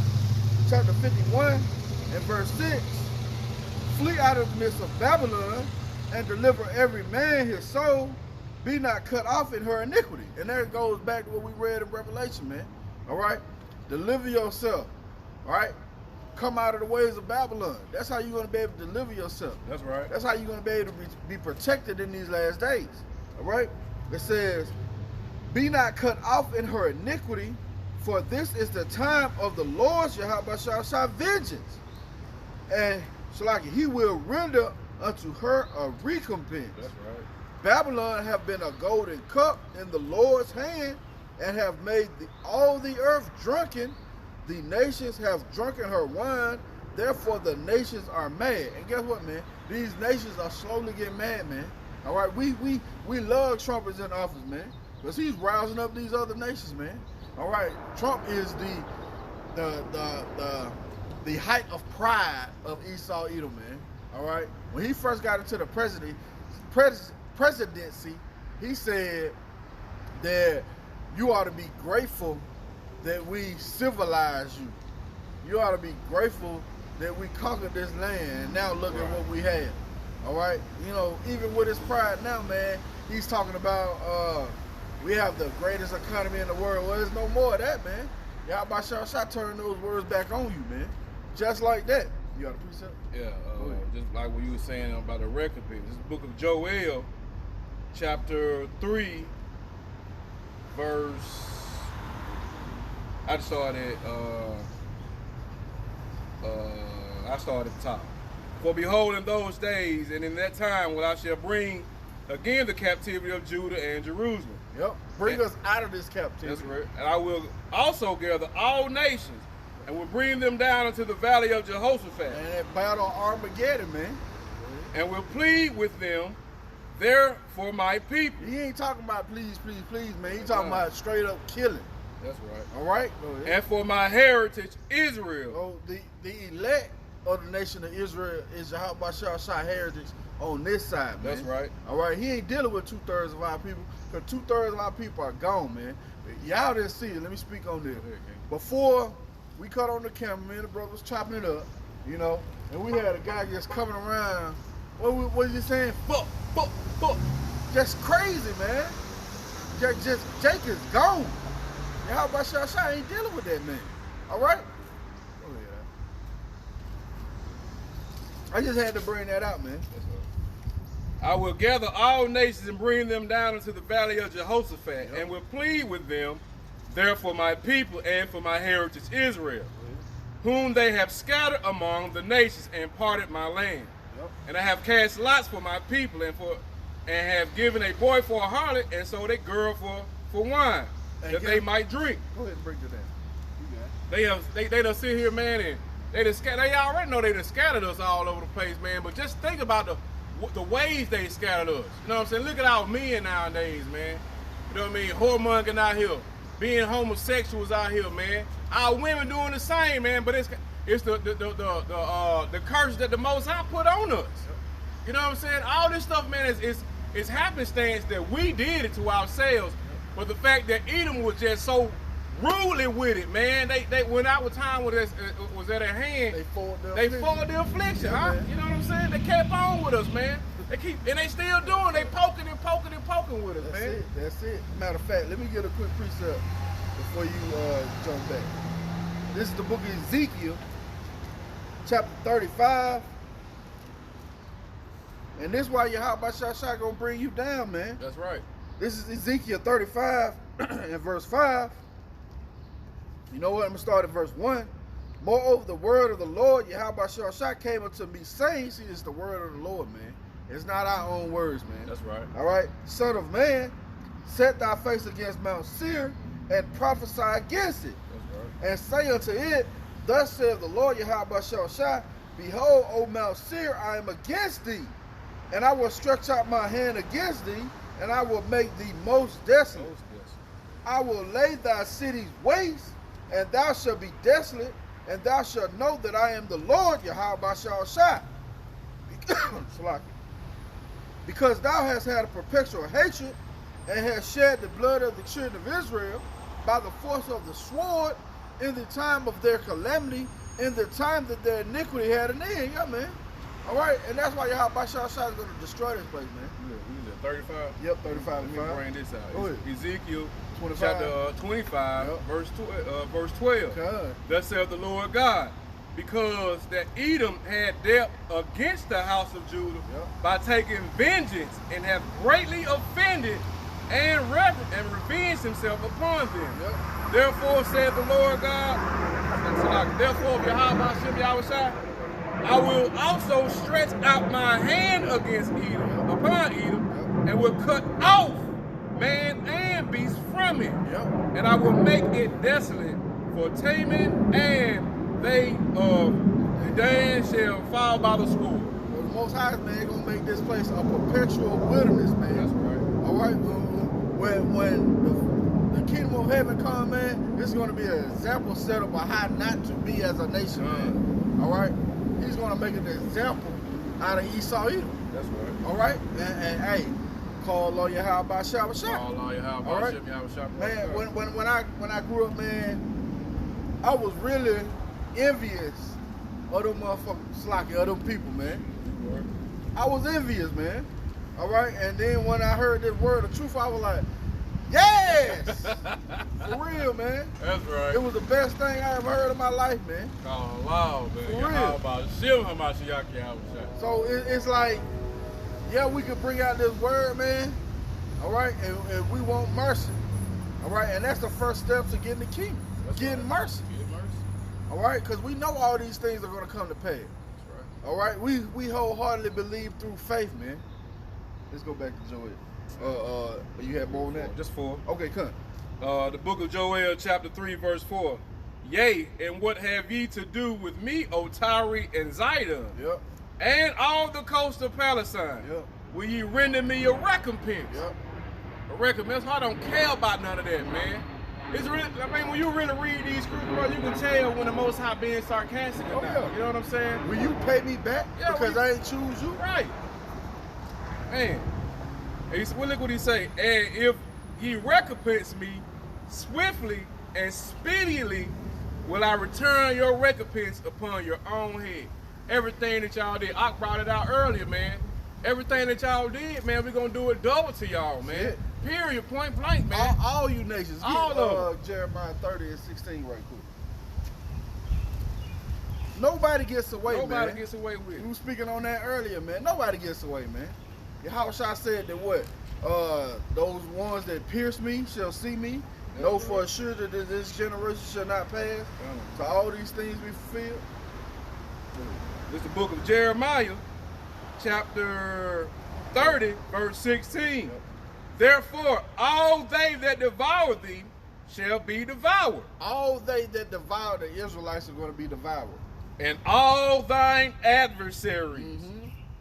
chapter 51, and verse 6. Flee out of the midst of Babylon and deliver every man his soul. Be not cut off in her iniquity. And that goes back to what we read in Revelation, man. All right? Deliver yourself. All right? Come out of the ways of Babylon. That's how you're going to be able to deliver yourself. That's right. That's how you're going to be able to be protected in these last days. All right? It says, be not cut off in her iniquity, for this is the time of the Lord's Yahweh vengeance. And Shalaki, he will render unto her a recompense. That's right. Babylon have been a golden cup in the Lord's hand, and have made all the earth drunken. The nations have drunken her wine, therefore the nations are mad. And guess what, man? These nations are slowly getting mad, man. All right, we love Trump is in office, man, because he's rousing up these other nations, man. All right, Trump is the height of pride of Esau Edom, man. All right, when he first got into the presidency, he said that you ought to be grateful that we civilized you. You ought to be grateful that we conquered this land, and now look at what we have. All right, you know, even with his pride now, man, he's talking about we have the greatest economy in the world. Well, there's no more of that, man. Yahweh Shah turn those words back on you, man. Just like that. You got a precept? Yeah, just like what you were saying about the recompense. This is the book of Joel, chapter 3, verse. I started at the top. For behold, in those days and in that time, when I shall bring again the captivity of Judah and Jerusalem. Yep. Bring us out of this captivity. That's right. And I will also gather all nations and will bring them down into the valley of Jehoshaphat. And that battle Armageddon, man. And will plead with them there for my people. He ain't talking about please, please, please, man. He talking about straight up killing. That's right. All right? And for my heritage, Israel. Oh, the elect of the nation of Israel is Yahweh Shah heritage on this side, man. That's right. All right? He ain't dealing with 2/3 of our people, because 2/3 of our people are gone, man. Y'all didn't see it. Let me speak on this. Before we cut on the camera, man, the brother was chopping it up, you know, and we had a guy just coming around. What was he saying? Fuck, fuck, fuck. Just crazy, man. Jake is gone. Yahweh Shah ain't dealing with that man. All right? Oh, yeah. I just had to bring that out, man. I will gather all nations and bring them down into the valley of Jehoshaphat, and will plead with them there for my people and for my heritage Israel, whom they have scattered among the nations and parted my land. And I have cast lots for my people and have given a boy for a harlot and sold a girl for wine, that they might drink. Go ahead and break it down. They done sit here, man, and they already know they done scattered us all over the place, man. But just think about the ways they scattered us. You know what I'm saying? Look at our men nowadays, man. You know what I mean? Whoremongering out here, being homosexuals out here, man. Our women doing the same, man. But it's the curse that the Most High put on us. You know what I'm saying? All this stuff, man, is happenstance that we did it to ourselves. But the fact that Edom was just so rudely with it, man. They when our time was at their hand, they fought the affliction, huh? Man. You know what I'm saying? They kept on with us, man. They still doing. They poking and poking and poking with us, man. That's it. Matter of fact, let me get a quick precept before you jump back. This is the book of Ezekiel, chapter 35. And this is why Yahweh Shah gonna bring you down, man. That's right. This is Ezekiel 35 and verse 5. You know what? I'm going to start at verse 1. Moreover, the word of the Lord, Yahweh Shah, came unto me, saying, see, it's the word of the Lord, man. It's not our own words, man. That's right. All right? Son of man, set thy face against Mount Seir, and prophesy against it. That's right. And say unto it, thus saith the Lord, Yahweh Shah, behold, O Mount Seir, I am against thee, and I will stretch out my hand against thee, and I will make thee most desolate. I will lay thy cities waste, and thou shalt be desolate, and thou shalt know that I am the Lord, Yahweh Shah. Because thou hast had a perpetual hatred, and hast shed the blood of the children of Israel by the force of the sword in the time of their calamity, in the time that their iniquity had an end. Yeah, man. All right, and that's why Yahweh Shah is going to destroy this place, man. We was at 35? Yep, 35 and 5. Let me bring this out. Ezekiel 25. chapter 25, yep. verse 12. God. Thus saith the Lord God, because that Edom had dealt against the house of Judah, yep, by taking vengeance, and have greatly offended and revenged himself upon them. Yep. Therefore saith the Lord God, therefore Yahweh I will also stretch out my hand against Edom, upon Edom, and will cut off man and beast from it. Yep. And I will make it desolate for Teman, and they of Dan shall fall by the sword. Well, the Most High, man, gonna make this place a perpetual wilderness, man. That's right. All right. When the kingdom of heaven come, man, it's gonna be an example set up of how not to be as a nation, man. All right. He's going to make an example out of Esau Edom. That's right. All right? And hey, call Lord Yahweh Shah. Call Lord Yahweh all right? Shah. Man, when I grew up, man, I was really envious of them motherfuckers, of them people, man. Right. I was envious, man. All right? And then when I heard this word of truth, I was like, yes! For real, man. That's right. It was the best thing I ever heard in my life, man. Oh, wow, man. For real. So it's like, yeah, we could bring out this word, man. All right? And we want mercy. All right? And that's the first step to getting the kingdom. Getting mercy. Getting mercy. All right? Because we know all these things are going to come to pass. That's right. All right? We wholeheartedly believe through faith, man. Let's go back to Joel. You have more on that? Just 4. Okay, come. The book of Joel, chapter 3, verse 4. Yea, and what have ye to do with me, O Tyre and Zidon? Yep. And all the coast of Palestine? Yep. Will ye render me a recompense? Yep. A recompense? I don't care about none of that, man. It's really, I mean, when you really read these scriptures, bro, you can tell when the Most High being sarcastic or not. Yeah. You know what I'm saying? Will you pay me back because I ain't choose you? Right. Man. Well, look what he say. And if ye recompense me swiftly and speedily, will I return your recompense upon your own head. Everything that y'all did, I brought it out earlier, man. Everything that y'all did, man, we're gonna do it double to y'all, man. Period, point blank, man. All you nations. All of them. Jeremiah 30 and 16 right quick. Nobody gets away, man. Nobody gets away with it. You were speaking on that earlier, man. Nobody gets away, man. Yahushua said that what? Those ones that pierce me shall see me. Know for sure that this generation shall not pass. So all these things be fulfilled. This is the book of Jeremiah, chapter 30, verse 16. Therefore, all they that devour thee shall be devoured. All they that devour the Israelites are going to be devoured. And all thine adversaries,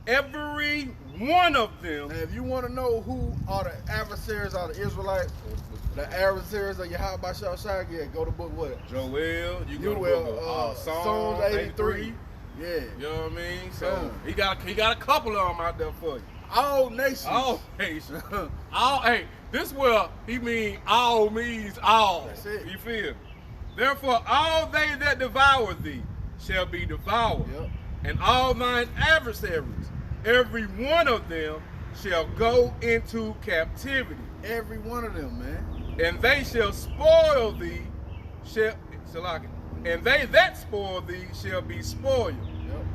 every one of them. And if you want to know who are the adversaries of the Israelites, the adversaries of Yahweh Shai, yeah, go to book what? Joel, you You go will, to book, Psalms 83. Yeah. You know what I mean? So he got a couple of them out there for you. All nations. All nations. All, hey, this where he mean all means all. That's it. You feel me? Therefore, all they that devour thee shall be devoured. Yep. And all thine adversaries, every one of them shall go into captivity. Every one of them, man. And they shall spoil thee, and they that spoil thee shall be spoiled.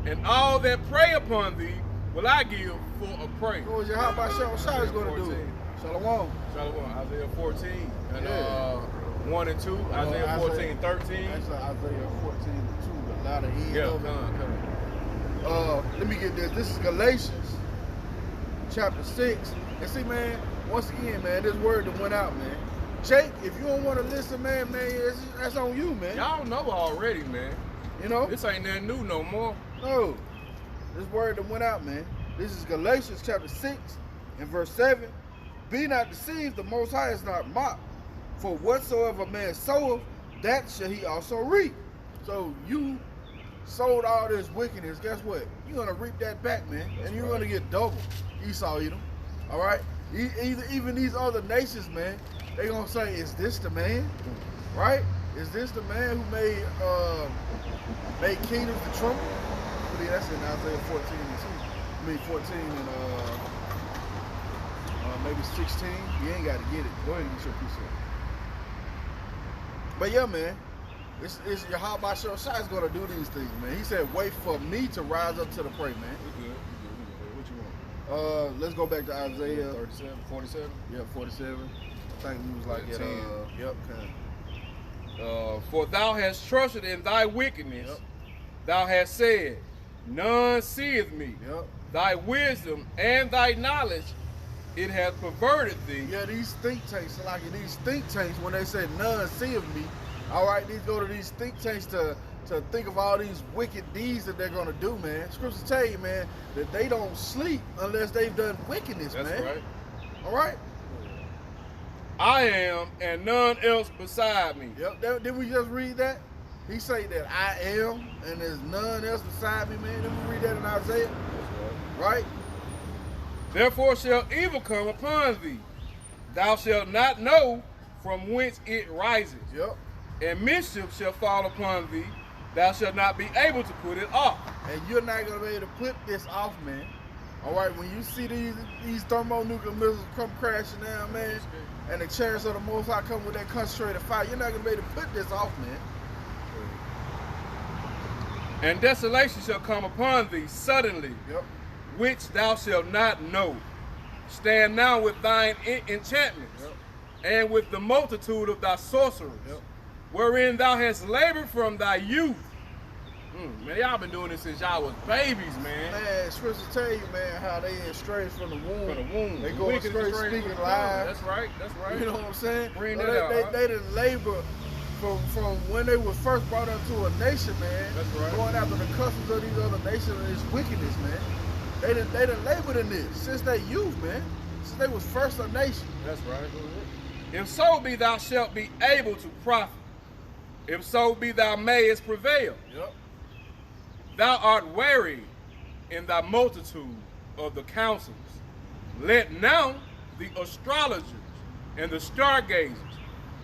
Yep. And all that prey upon thee will I give for a prey. What was your how about Shai is going to do? Shalom. Shalom, Isaiah 14 and Yeah. 1 and 2, Isaiah 14, 13. That's Isaiah 14 and 2, the latter end Yeah, of it. Let me get this. This is Galatians chapter 6. And see, man, once again, man, this word that went out, man. Jake, if you don't want to listen, man, that's on you, man. Y'all know already, man. You know? This ain't nothing new no more. No. This word that went out, man. This is Galatians chapter 6 and verse 7. Be not deceived, the Most High is not mocked. For whatsoever man soweth, that shall he also reap. So you sowed all this wickedness, guess what? You're going to reap that back, man. And you're going to get double. Esau Edom. All right? Even these other nations, man, they going to say, is this the man? Right? Is this the man who made kingdoms to tremble? I believe that's in Isaiah 14 and 2. I mean 14 and maybe 16. You ain't got to get it. Go ahead and get your piece of it. But yeah, man, it's Yahweh Shai is going to do these things, man. He said, wait for me to rise up to the prey, man. We good. What you want? Let's go back to Isaiah 37, 47? Yeah, 47. I think we was like at 10. Yep, kind For thou hast trusted in thy wickedness. Yep. Thou hast said, none seeth me. Yep. Thy wisdom and thy knowledge, it hath perverted thee. Yeah, these think tanks, like these think tanks, when they say none see of me, all right, these go to these think tanks to think of all these wicked deeds that they're gonna do, man. Scriptures tell you, man, that they don't sleep unless they've done wickedness, That's man. right. All right. I am, and none else beside me. Yep. Did we just read that? He say that I am, and there's none else beside me, man. Did we read that in Isaiah? Right? Therefore shall evil come upon thee. Thou shalt not know from whence it rises. Yep. And mischief shall fall upon thee. Thou shalt not be able to put it off. And you're not going to be able to put this off, man. All right, when you see these thermonuclear missiles come crashing down, man, and the chariots of the Most High come with that concentrated fire, you're not going to be able to put this off, man. And desolation shall come upon thee suddenly, Yep. which thou shalt not know. Stand now with thine enchantments, Yep. and with the multitude of thy sorceries, Yep. wherein thou hast labored from thy youth. Man, y'all been doing this since y'all was babies, man. Man, scriptures tell you, man, how they estranged from the womb. From the womb. They go Wicked straight straight speaking from the lies. That's right, that's right. You know what I'm saying? Bring So that out, huh? they didn't labor from when they was first brought up to a nation, man. That's right. Going after the customs of these other nations and this wickedness, man. They didn't labor in this since they youth, man. Since they was first a nation. That's right. If so be thou shalt be able to profit, if so be thou mayest prevail. Yep. Thou art weary in thy multitude of the councils. Let now the astrologers and the stargazers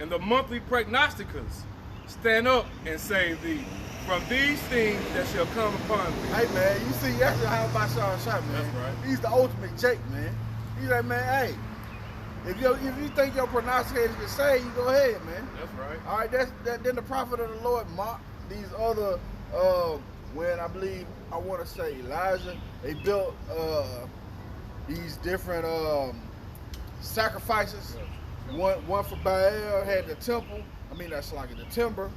and the monthly prognosticators stand up and save thee from these things that shall come upon thee. Hey, man, you see, that's how about Sean Shot, man. That's right. He's the ultimate Jake, man. He's like, man, hey, if you think your prognosticators can save you, go ahead, man. That's right. All right, then the prophet of the Lord mocked these other, when I believe, I want to say Elijah, they built these different sacrifices. One for Baal, had the temple. I mean, that's like the timber,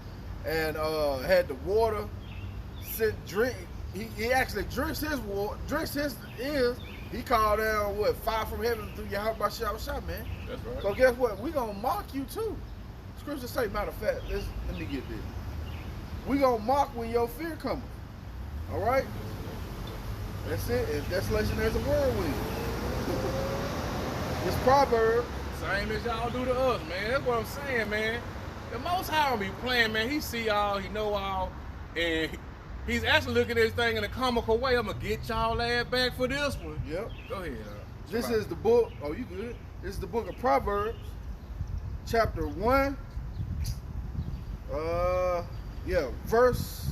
and had the water. Drink. He actually drinks his water. Drinks his is. He called down what, fire from heaven through Yahweh Shah, man. That's right. So guess what? We gonna mock you too. Scripture say, matter of fact, let me get this. We gonna mock when your fear comes. All right. That's it. In desolation, there's a whirlwind. It's proverb. Same as y'all do to us, man. That's what I'm saying, man. The Most High don't be playing, man. He see all, he know all, and he's actually looking at this thing in a comical way. I'm gonna get y'all ass back for this one. Yep. Go ahead. This is the book. Oh, you good? This is the book of Proverbs, chapter 1. Verse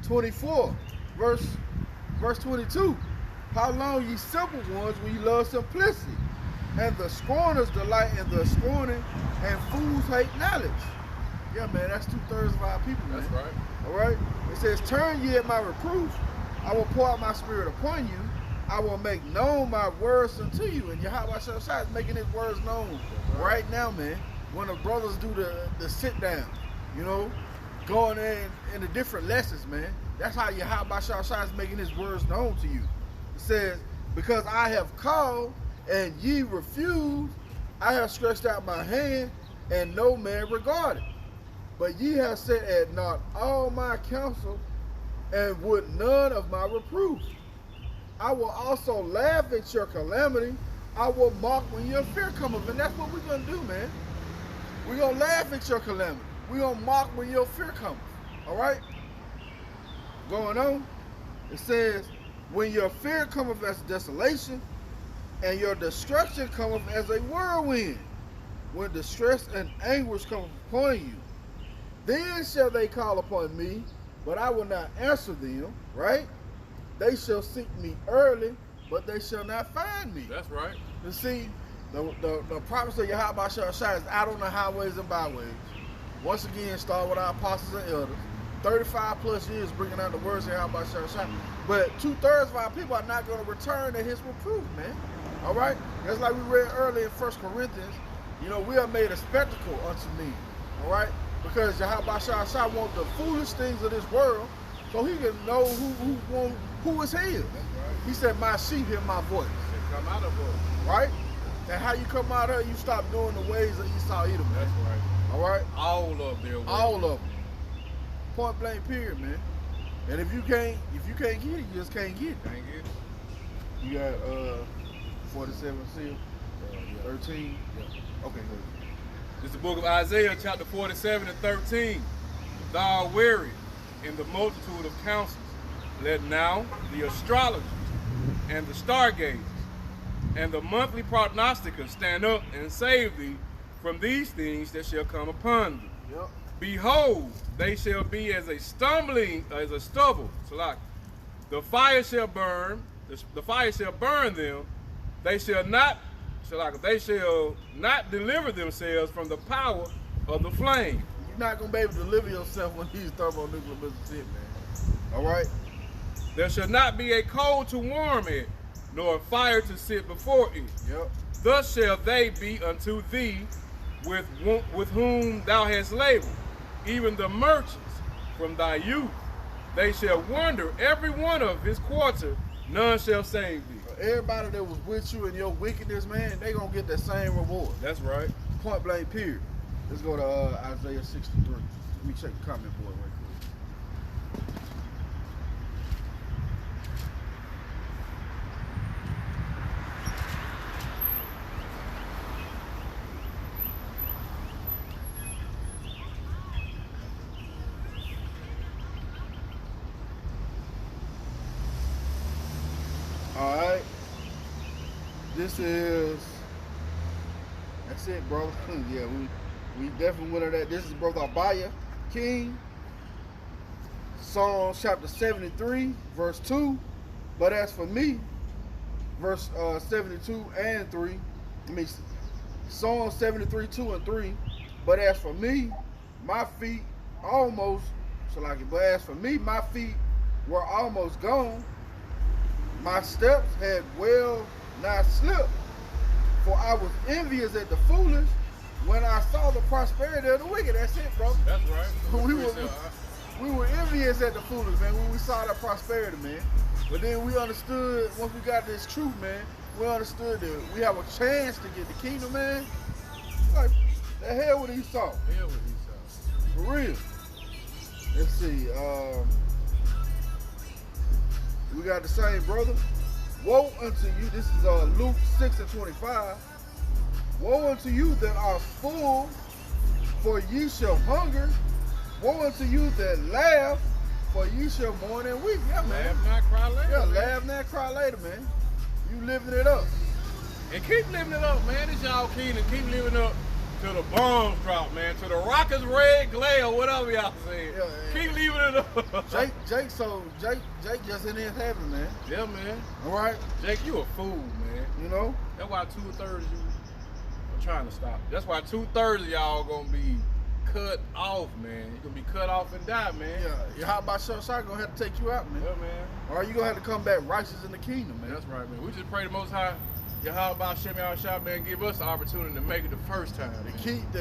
24. Verse 22. How long, ye simple ones, when ye love simplicity, and the scorners delight in the scorning, and fools hate knowledge. Yeah, man, that's 2/3 of our people, man. That's right. All right? It says, turn ye at my reproof. I will pour out my spirit upon you. I will make known my words unto you. And Yahweh Shah is making his words known right now, man. When the brothers do the sit down, you know, going in the different lessons, man. That's how Yahweh Shah is making his words known to you. It says, because I have called and ye refused, I have stretched out my hand and no man regarded. But ye have set at naught all my counsel and would none of my reproof. I will also laugh at your calamity. I will mock when your fear cometh. And that's what we're going to do, man. We're going to laugh at your calamity. We're going to mock when your fear cometh. All right? Going on. It says, when your fear cometh as desolation, and your destruction cometh as a whirlwind, when distress and anguish come upon you, then shall they call upon me, but I will not answer them, right? They shall seek me early, but they shall not find me. That's right. You see, the promise of Yahweh Shah is out on the highways and byways. Once again, start with our apostles and elders. 35 plus years bringing out the words of Yahweh Shah. But 2/3 of our people are not going to return at his reproof, man. All right? That's like we read earlier in 1 Corinthians. You know, we are made a spectacle unto me. All right? Because Yahweh Shah wants the foolish things of this world so he can know who is his. That's right. He said, my sheep hear my voice. They come out of us. Right? And how you come out of it, you stop doing the ways of Esau Edom. That's right. All right? All of their ways. All of them. Point blank period, man. And if you can't get it, you just can't get it. Can't get it. You got 47 seal, 13. Yeah. Okay, good. This is the book of Isaiah, chapter 47 and 13. Thou art weary in the multitude of counsels. Let now the astrologers and the stargazers and the monthly prognosticators stand up and save thee from these things that shall come upon thee. Yep. Behold, they shall be as a stubble. So like, the fire shall burn. The fire shall burn them. They shall not deliver themselves from the power of the flame. You're not gonna be able to deliver yourself when these thermonuclear missiles hit, man. All right. There shall not be a coal to warm it, nor a fire to sit before it. Yep. Thus shall they be unto thee, with whom thou hast labored, even the merchants from thy youth. They shall wander every one of his quarter, none shall save thee. Everybody that was with you in your wickedness, man, they gonna get that same reward. That's right. Point blank period. Let's go to Isaiah 63. Let me check the comment board right quick. All right. That's it, bro. Yeah, we definitely went over that. This is Brother Abaya King. Psalms chapter 73, verse 2. But as for me, verse 72 and 3. I mean, Psalm 73, 2 and 3. But as for me, my feet almost, but as for me, my feet were almost gone. My steps had well nigh slipped, for I was envious at the foolish when I saw the prosperity of the wicked. That's it, bro. That's right. We were envious at the foolish, man, when we saw that prosperity, man. But then we understood, once we got this truth, man, we understood that we have a chance to get the kingdom, man. Like, the hell with Esau. Hell with Esau. For real. Let's see. We got the same brother. Woe unto you. This is Luke 6:25. Woe unto you that are full, for ye shall hunger. Woe unto you that laugh, for ye shall mourn and weep. Yeah, man. Laugh not, cry later. Yeah, man. laugh now, cry later, man. You living it up. And keep living it up, man. It's y'all kingdom. Keep living up till the bombs drop, man. Till the rockets red glare, whatever y'all say. Yeah, keep leaving it up. Jake just in his heaven, man. Yeah, man. All right. Jake, you a fool, man. You know? That's why 2/3 of you are trying to stop. That's why 2/3 of y'all gonna be cut off, man. You're gonna be cut off and die, man. Yeah. How about Shosai gonna have to take you out, man? Yeah, man. Or you gonna have to come back righteous in the kingdom, man. That's right, man. We just pray the Most High, Yahweh Shem Yahshua, man, give us the opportunity to make it the first time. To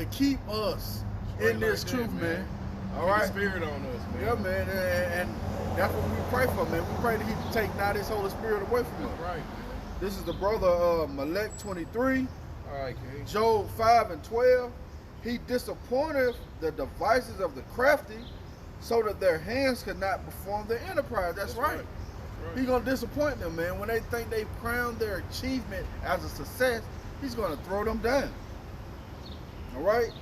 keep us in this like truth, that, man. All Keep right. the spirit on us, man. Yeah, man. And that's what we pray for, man. We pray that He take not His Holy Spirit away from us. That's right, man. This is the brother Malek 23, All right, King. Job 5:12. He disappointeth the devices of the crafty, so that their hands could not perform their enterprise. That's right. That's He's gonna disappoint them, man. When they think they've crowned their achievement as a success, He's gonna throw them down. All right.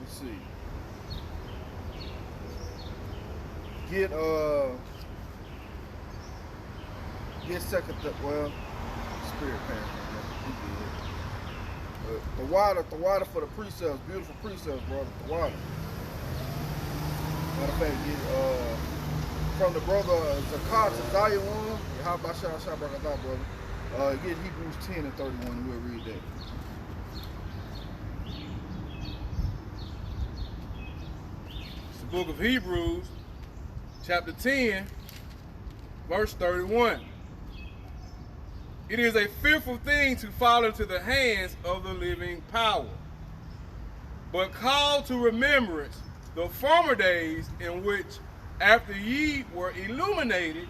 Let's see. Get second. Spirit Panther. The water for the precepts, beautiful precepts, brother. The water. Matter of fact, get from the brother Zakat to Zayah 1. How about Shah brother? Get Hebrews 10 and 31, and we'll read that. It's the book of Hebrews, chapter 10, verse 31. It is a fearful thing to fall into the hands of the living power, but call to remembrance the former days in which, after ye were illuminated,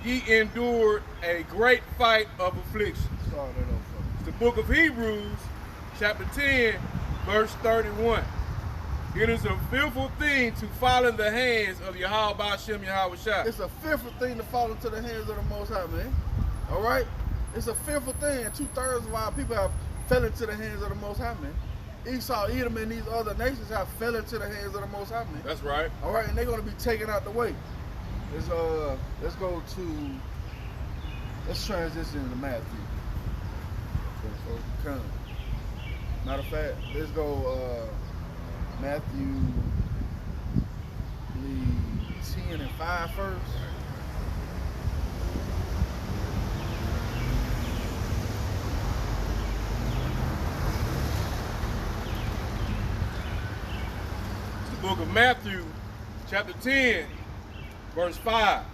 ye endured a great fight of affliction. Start that over. It's the book of Hebrews, chapter 10, verse 31. It is a fearful thing to fall in the hands of Yahweh Shem Yahweh Shai. It's a fearful thing to fall into the hands of the Most High, man. All right? It's a fearful thing. 2/3 of our people have fell into the hands of the Most High, man. Esau, Edom, and these other nations have fell into the hands of the Most High, man. That's right. All right, and they're going to be taken out the way. Let's transition into Matthew. Come. Matter of fact, let's go Matthew 10 and 5 first. Book of Matthew, chapter 10, verse 5.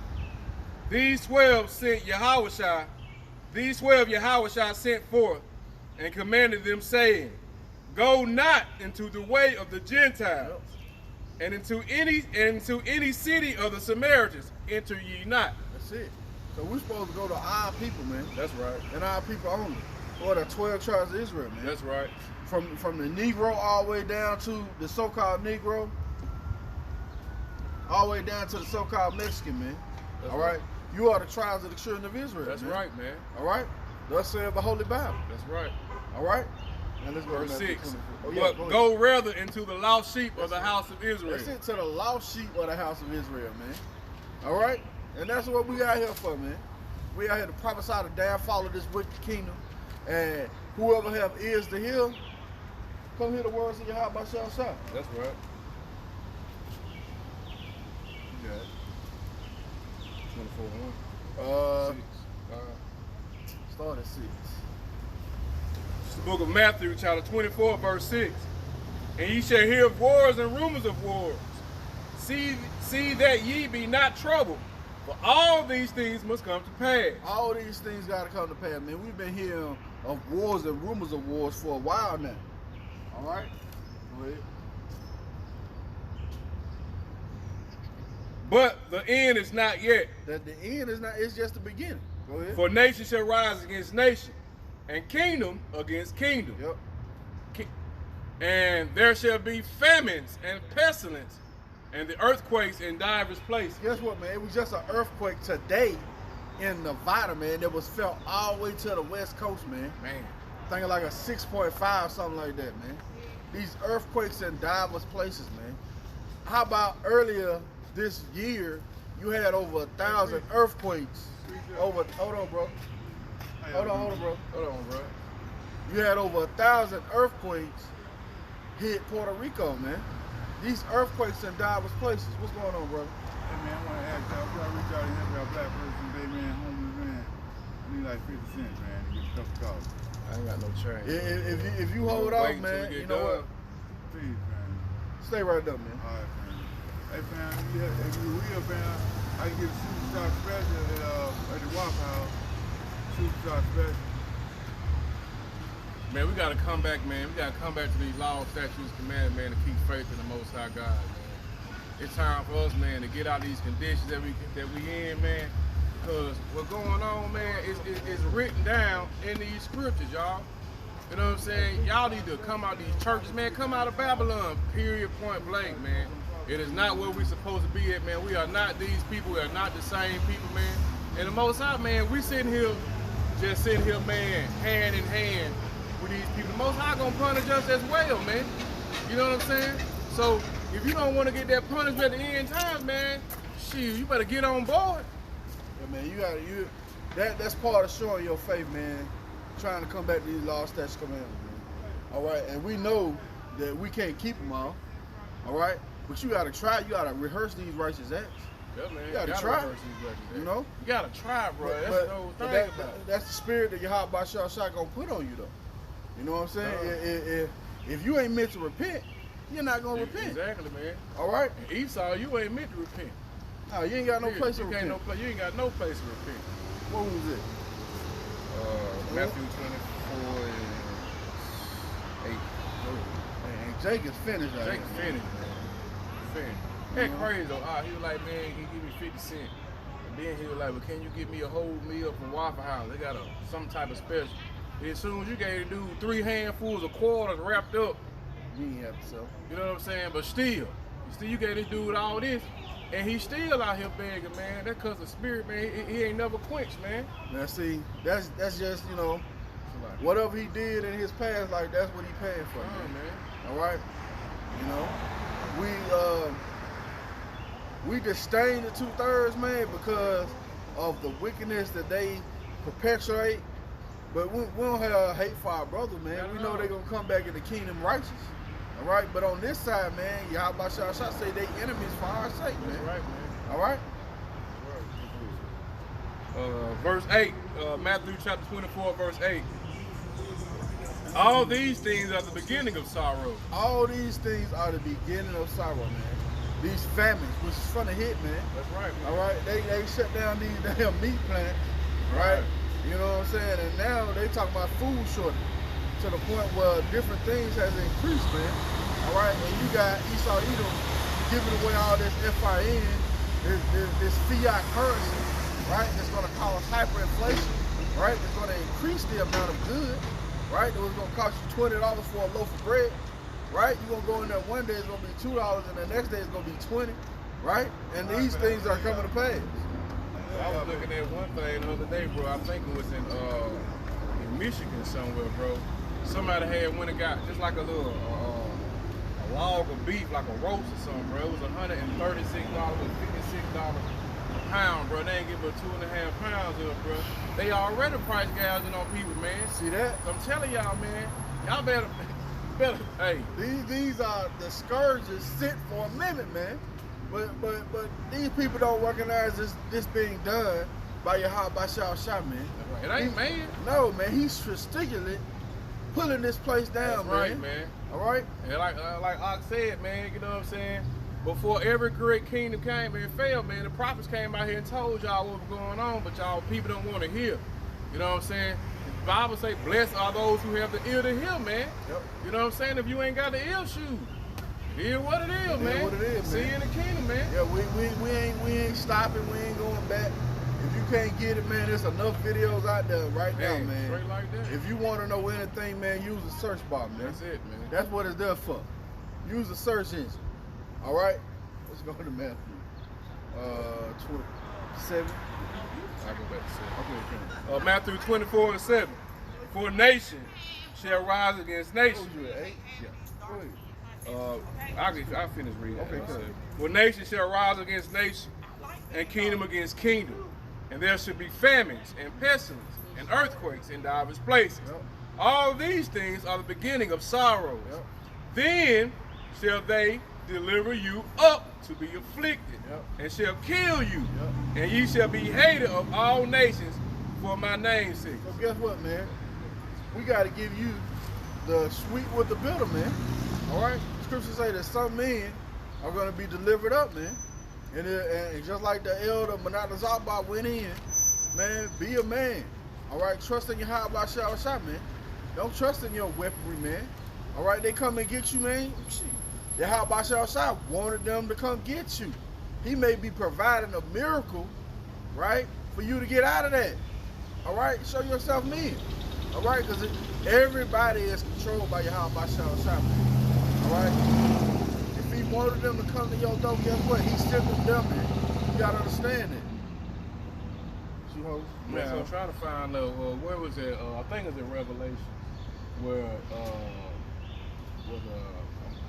These 12 Yahushua sent forth and commanded them, saying, Go not into the way of the Gentiles, and into any city of the Samaritans enter ye not. That's it. So we're supposed to go to our people, man. That's right. And our people only. Or the 12 tribes of Israel, man. That's right. From the Negro all the way down to the so-called Negro, all the way down to the so-called Mexican, man. That's all right? You are the tribes of the children of Israel. That's man. right, man. All right? Thus saith the Holy Bible. That's right. All right? Now let's go Verse 6. Oh, yeah, But go rather into the lost sheep of the house of Israel. That's it, to the lost sheep of the house of Israel, man. All right? And that's what we out here for, man. We out here to prophesy the downfall of this wicked kingdom. And whoever have ears to hear, come hear the words of Yahweh by Shah Shah. That's right. You got it. 24, 6. Start at 6. It's the book of Matthew, chapter 24, verse 6. And ye shall hear of wars and rumors of wars. See that ye be not troubled, For all these things must come to pass. All these things got to come to pass, man. We've been hearing of wars and rumors of wars for a while now. All right? Go ahead. But the end is not yet. That the end is not, it's just the beginning. Go ahead. For nation shall rise against nation, and kingdom against kingdom. Yep. And there shall be famines and pestilence, and the earthquakes in divers places. Guess what, man? It was just an earthquake today in Nevada, man, that was felt all the way to the West Coast, man. Man. Thinking like a 6.5, something like that, man. These earthquakes in divers places, man. How about earlier this year, you had over 1,000 earthquakes. Hold on, bro. Hold on, bro. Hold on, bro. You had over 1,000 earthquakes hit Puerto Rico, man. These earthquakes in divers places. What's going on, brother? Hey man, I want to ask y'all, y'all reach out and help y'all black person today, man, homeless man. I need like 50 cents, man, to get a cup of coffee. I ain't got no change. If you hold off, Wait until man, we get you know what? Please, man. Stay right there, man. All right, man. Hey, man, if you will, man, I can get a superstar special at the Waffle House. Superstar special. Man, we gotta come back, man. We gotta come back to these laws, statutes, commandments, man, to keep faith in the Most High God, man. It's time for us, man, to get out of these conditions that we in, man. Because what's going on, man, is written down in these scriptures, y'all. You know what I'm saying? Y'all need to come out of these churches, man. Come out of Babylon, period, point blank, man. It is not where we're supposed to be at, man. We are not these people. We are not the same people, man. And the Most High, man, we sitting here, man, hand in hand with these people. The Most High gonna punish us as well, man. You know what I'm saying? So if you don't want to get that punishment at the end time, man, shoot, you better get on board. Yeah, man, that's part of showing your faith, man. Trying to come back to these law, statutes, commandments, man. All right, and we know that we can't keep them all. All right, but you gotta try. You gotta rehearse these righteous acts. Yeah, man. You gotta try. rehearse these records, You know, you gotta try, bro. That's the whole thing. That's the spirit that Yahweh Shah gonna put on you, though. You know what I'm saying? If you ain't meant to repent, you're not gonna repent. Exactly, man. All right. And Esau, you ain't meant to repent. No, you ain't got no place to repent. You ain't got no place to repent. What was it? Matthew 24 and 8. Man, Jake is finished. Right Jake now, finished, man. Finished. That's crazy though. He was like, man, he give me 50 cents. And then he was like, well, can you give me a whole meal from Waffle House? They got some type of special. As soon as you gave the dude 3 handfuls of quarters wrapped up, You ain't have to sell. you know what I'm saying? But still, you gave this dude all this, and he's still out here begging, man. That's because the spirit, man, he ain't never quenched, man. Now see, that's just, you know, whatever he did in his past, like that's what he paying for, man. All right, you know, we disdain the 2/3, man, because of the wickedness that they perpetuate. But we don't have hate for our brother, man. We know they're gonna come back in the kingdom righteous. All right, but on this side, man, Yahweh Shah say they enemies for our sake, man. That's right, man. All right. Verse 8, Matthew chapter 24, verse 8. All these things are the beginning of sorrow. All these things are the beginning of sorrow, man. These famines, which is finna hit, man. That's right, man. All right, they shut down these damn meat plants, right? You know what I'm saying? And now they talking about food shortage to the point where different things has increased, man. All right, and you got Esau Edom giving away all this FIN, this fiat currency, right? That's gonna cause hyperinflation, right? It's gonna increase the amount of goods, right? It was gonna cost you $20 for a loaf of bread, right? You're gonna go in there one day, it's gonna be $2, and the next day it's gonna be 20, right? And these things are coming to pass. I was looking at one thing the other day, bro. I think it was in Michigan somewhere, bro. Somebody had went and got just like a little a log of beef, like a roast or something, bro. It was $136 or $56 a pound, bro. They ain't give but 2.5 pounds of it, bro. They already price gouging on people, man. See that? So I'm telling y'all, man, y'all better, hey. These are the scourges sent for amendment, man. But these people don't recognize this being done by Yahweh Shah, man. It ain't man. No, man, he's strategically pulling this place down, That's right, man. All right? And like Ox said, man, you know what I'm saying? before every great kingdom came and fell, man, the prophets came out here and told y'all what was going on, but y'all people don't want to hear. You know what I'm saying? The Bible say, blessed are those who have the ear to hear, man. Yep. You know what I'm saying? If you ain't got the ear, shoot. It is what it is, man. It is what it is, See man. you in the kingdom, man. Yeah, we ain't stopping. We ain't going back. If you can't get it, man, there's enough videos out there right now, man. Straight like that. If you want to know anything, man, use the search bar, man. That's it, man. That's what it's there for. Use the search engine. All right? Let's go to Matthew. 27. I'll go back to 7. Okay, okay. Matthew 24:7. For nation shall rise against nation. What was you at 8? Yeah. Go ahead. I'll finish reading. Okay, that. good. For nation shall rise against nation, and kingdom against kingdom, and there shall be famines and pestilence and earthquakes in divers places. Yep. All these things are the beginning of sorrows. Yep. Then shall they deliver you up to be afflicted, Yep. and shall kill you, Yep. and ye shall be hated of all nations for my name's sake. So guess what, man? We got to give you the sweet with the bitter, man. All right? Scripture say that some men are going to be delivered up, man. And just like the elder Menadazabah went in, man, be a man. All right? Trust in your heart by shot, man. Don't trust in your weaponry, man. All right? They come and get you, man. The heart by shot wanted them to come get you. He may be providing a miracle, right, for you to get out of that. All right? Show yourself men. All right? Because everybody is controlled by your heart by shot, man. All right? If he wanted them to come to your door, guess what? He sent them there, man. You got to understand it. You host? Man, so I'm trying to find out where was it? I think it was in Revelation, where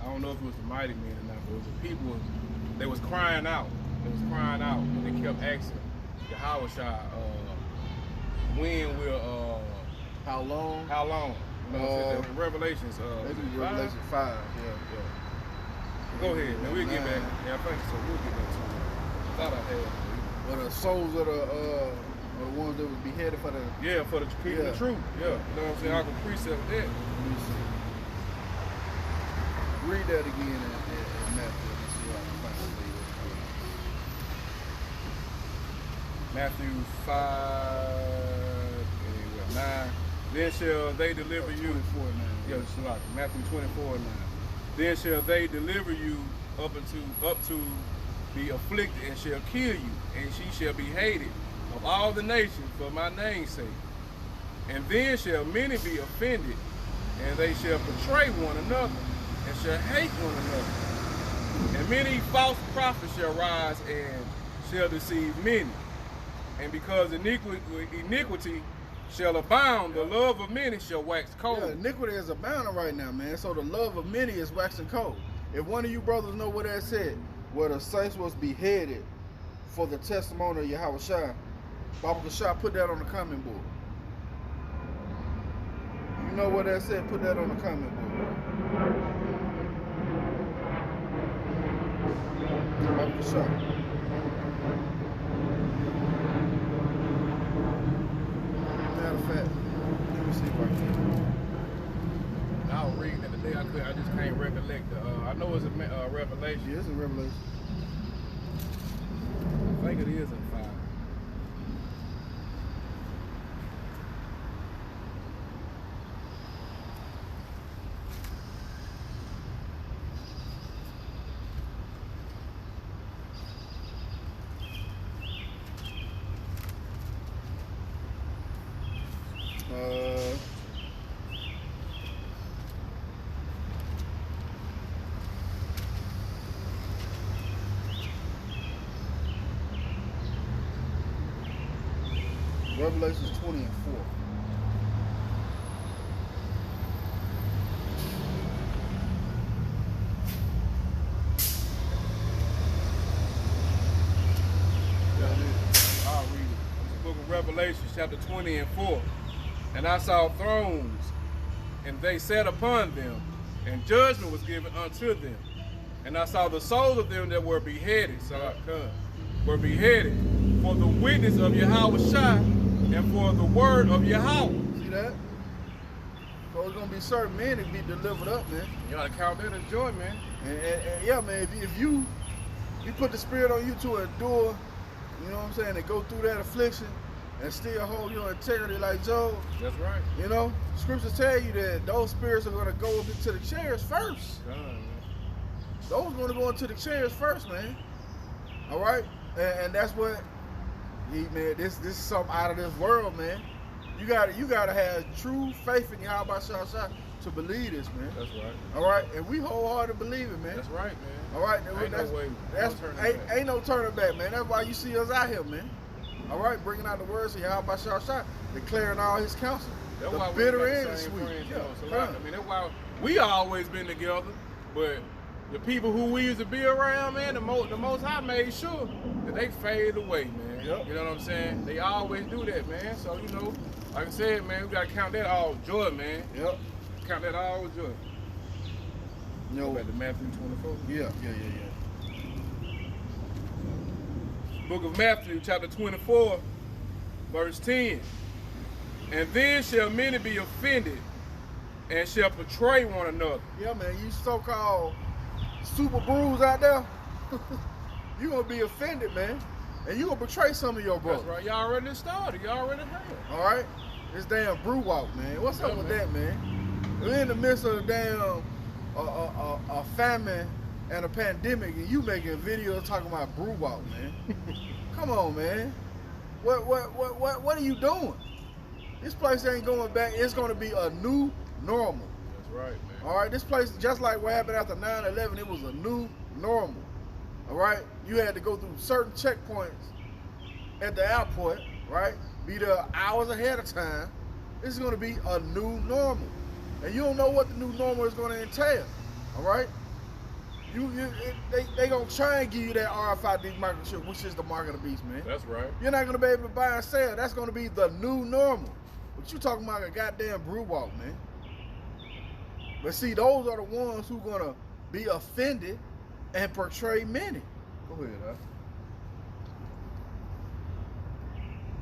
I don't know if it was the mighty men or not, but it was the people. They was crying out. They was crying out, and they kept asking Yahweh Shai, when will How long? how long? You know what I'm saying? In Revelations. Maybe Revelation 5. Yeah. Go ahead, man. We'll get back. Yeah, I think so. We'll get back to it. I thought I had. But the souls of the ones that was beheaded for the. Yeah, for the keeping the truth. Yeah, you know what I'm saying? I can precept that. Let me see. Read that again in Matthew. Let me see if I can find it. Matthew 5, 9. Then shall they deliver you. 24 now. Yeah, Shalak, Matthew 24, 9. Then shall they deliver you up to be afflicted, and shall kill you, and she shall be hated of all the nations for my name's sake. And then shall many be offended, and they shall betray one another, and shall hate one another. And many false prophets shall rise and shall deceive many. And because iniquity shall abound, the love of many shall wax cold. Yeah, iniquity is abounding right now, man. So the love of many is waxing cold. If one of you brothers know what that said, where the saints was beheaded for the testimony of Yahweh Shai, Baba Kashai, put that on the comment board. You know what that said, put that on the comment board. Baba Kashai. Matter of fact, let me see if I can. I was reading it today. I just can't recollect. I know it's a Revelation. Yeah, it's in Revelation. I think it is in 5. Revelations 20 and 4. I'll read it. It's the book of Revelation, chapter 20 and 4. And I saw thrones, and they sat upon them, and judgment was given unto them. And I saw the souls of them that were beheaded, were beheaded for the witness of Yahweh Shai, and for the word of Yahweh. See that? So it's gonna be certain men that be delivered up, man. You gotta count that as joy, man. And yeah, man, if you He put the spirit on you to endure, you know what I'm saying, and go through that affliction and still hold your integrity like Job. That's right. You know, scriptures tell you that those spirits are going to go up into the chairs first. God, man. Those are going to go into the chairs first, man. All right? And that's what, man, this is something out of this world, man. You gotta have true faith in Yahweh Shah to believe this, man. That's right. All right? And we wholeheartedly believe it, man. That's right, man. All right? Ain't no way. That's, No turning back. ain't no turning back, man. That's why you see us out here, man. All right? Bringing out the words of Yahweh Shah, declaring all his counsel. That's The why we bitter ain't and got the same sweet. friends, you Yeah, know, so come like, on. I mean, that's why we always been together, but the people who we used to be around, man, the most High made sure that they fade away, man. Yep. You know what I'm saying? They always do that, man. So, you know, like I said, man, we gotta count that all joy, man. Yep. Count that all joy. You know, Go back to Matthew 24. yeah. Book of Matthew, chapter 24, verse 10. And then shall many be offended, and shall betray one another. Yeah, man, you so-called super brews out there, you gonna be offended, man. And you gonna betray some of your brothers. That's right. Y'all already started. Y'all already heard. All right? This damn brew walk, man. What's up Yeah, with man. that, man? We're in the midst of a damn a famine and a pandemic, and you making videos talking about brew walk, man. Come on, man. What are you doing? This place ain't going back. It's gonna be a new normal. That's right, man. All right, this place, just like what happened after 9/11, it was a new normal. All right, you had to go through certain checkpoints at the airport, right? Be there hours ahead of time. This is going to be a new normal, and you don't know what the new normal is going to entail. All right, they gonna try and give you that RFID microchip, which is the mark of the beast, man. That's right. You're not going to be able to buy and sell. That's going to be the new normal. But you talking about a goddamn brew walk, man. But see, those are the ones who gonna be offended and portray many. Go ahead, huh?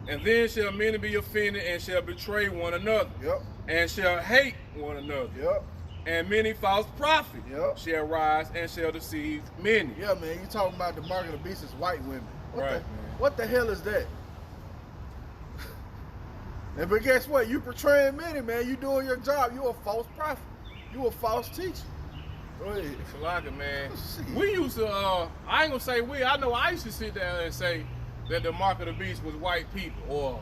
And then shall many be offended, and shall betray one another, Yep, and shall hate one another. yep, And many false prophets Yep. shall rise and shall deceive many. yeah, man. You talking about the mark of the beast is white women. Right, man. What the hell is that? And but guess what? You portraying many, man. You doing your job. You a false prophet. You a false teacher. Go ahead. Salaka, man. Shit. We used to, I ain't gonna say we, I know I used to sit down and say that the mark of the beast was white people or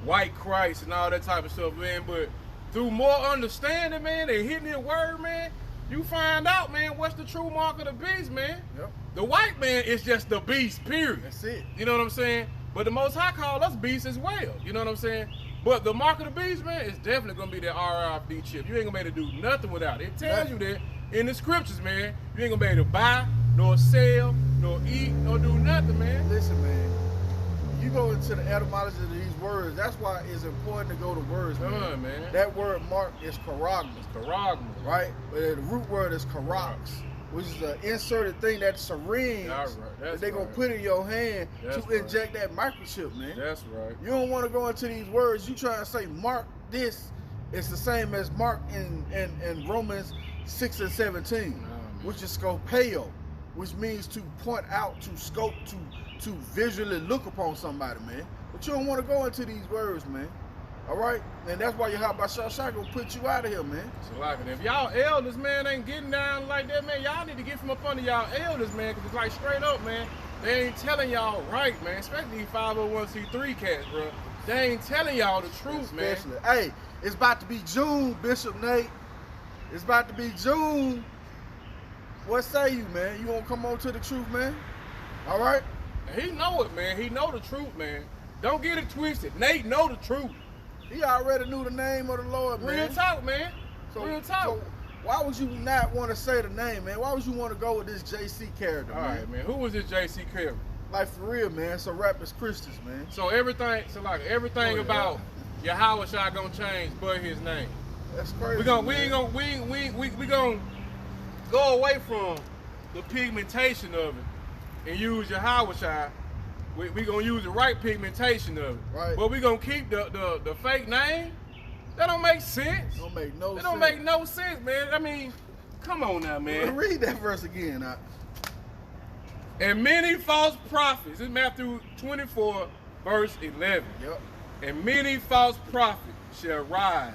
white Christ and all that type of stuff, man. But through more understanding, man, and hitting the word, man, you find out, man, what's the true mark of the beast, man. Yep. The white man is just the beast, period. That's it. You know what I'm saying? But the Most High call us beasts as well. You know what I'm saying? But the mark of the beast, man, is definitely gonna be that RFID chip. You ain't gonna be able to do nothing without it. It tells you that in the scriptures, man. You ain't gonna be able to buy, nor sell, nor eat, nor do nothing, man. Listen, man. You go into the etymology of these words. That's why it's important to go to words, man. Done, man. That word mark is karagma, Karagma. right? But the root word is karax, which is an inserted thing, that syringe All right, that that's they gonna right. put in your hand That's to right. inject that microchip, man. That's right. You don't want to go into these words. You try to say mark this. It's the same as mark in Romans 6 and 17, man. which is scopeo, which means to point out, to scope, to visually look upon somebody, man. But you don't want to go into these words, man. All right? And that's why Yahweh Shah gonna put you out of here, man. So like, if y'all elders, man, ain't getting down like that, man, y'all need to get from up under y'all elders, man, because it's like straight up, man, they ain't telling y'all right, man, especially these 501c3 cats, bro. They ain't telling y'all the truth, man. Especially. Hey, it's about to be June, Bishop Nate. It's about to be June. What say you, man? You gonna come on to the truth, man? All right? And he know it, man. He know the truth, man. Don't get it twisted. Nate know the truth. He already knew the name of the Lord, man. Real talk, man. Real talk. So why would you not want to say the name, man? Why would you want to go with this JC character, All man? right, man. Who was this JC Carey? Like for real, man. So rappers Christians, man. So everything, everything Oh, yeah. about Yahweh Shai gonna change, but his name. That's crazy. We gonna go away from the pigmentation of it and use Yahweh Shai. We gonna use the right pigmentation of it. Right. But we gonna keep the fake name. That don't make sense. Don't make no That sense. don't make no sense, man. I mean, come on now, man. Read that verse again. And many false prophets. This is Matthew 24, verse 11. Yep. And many false prophets shall rise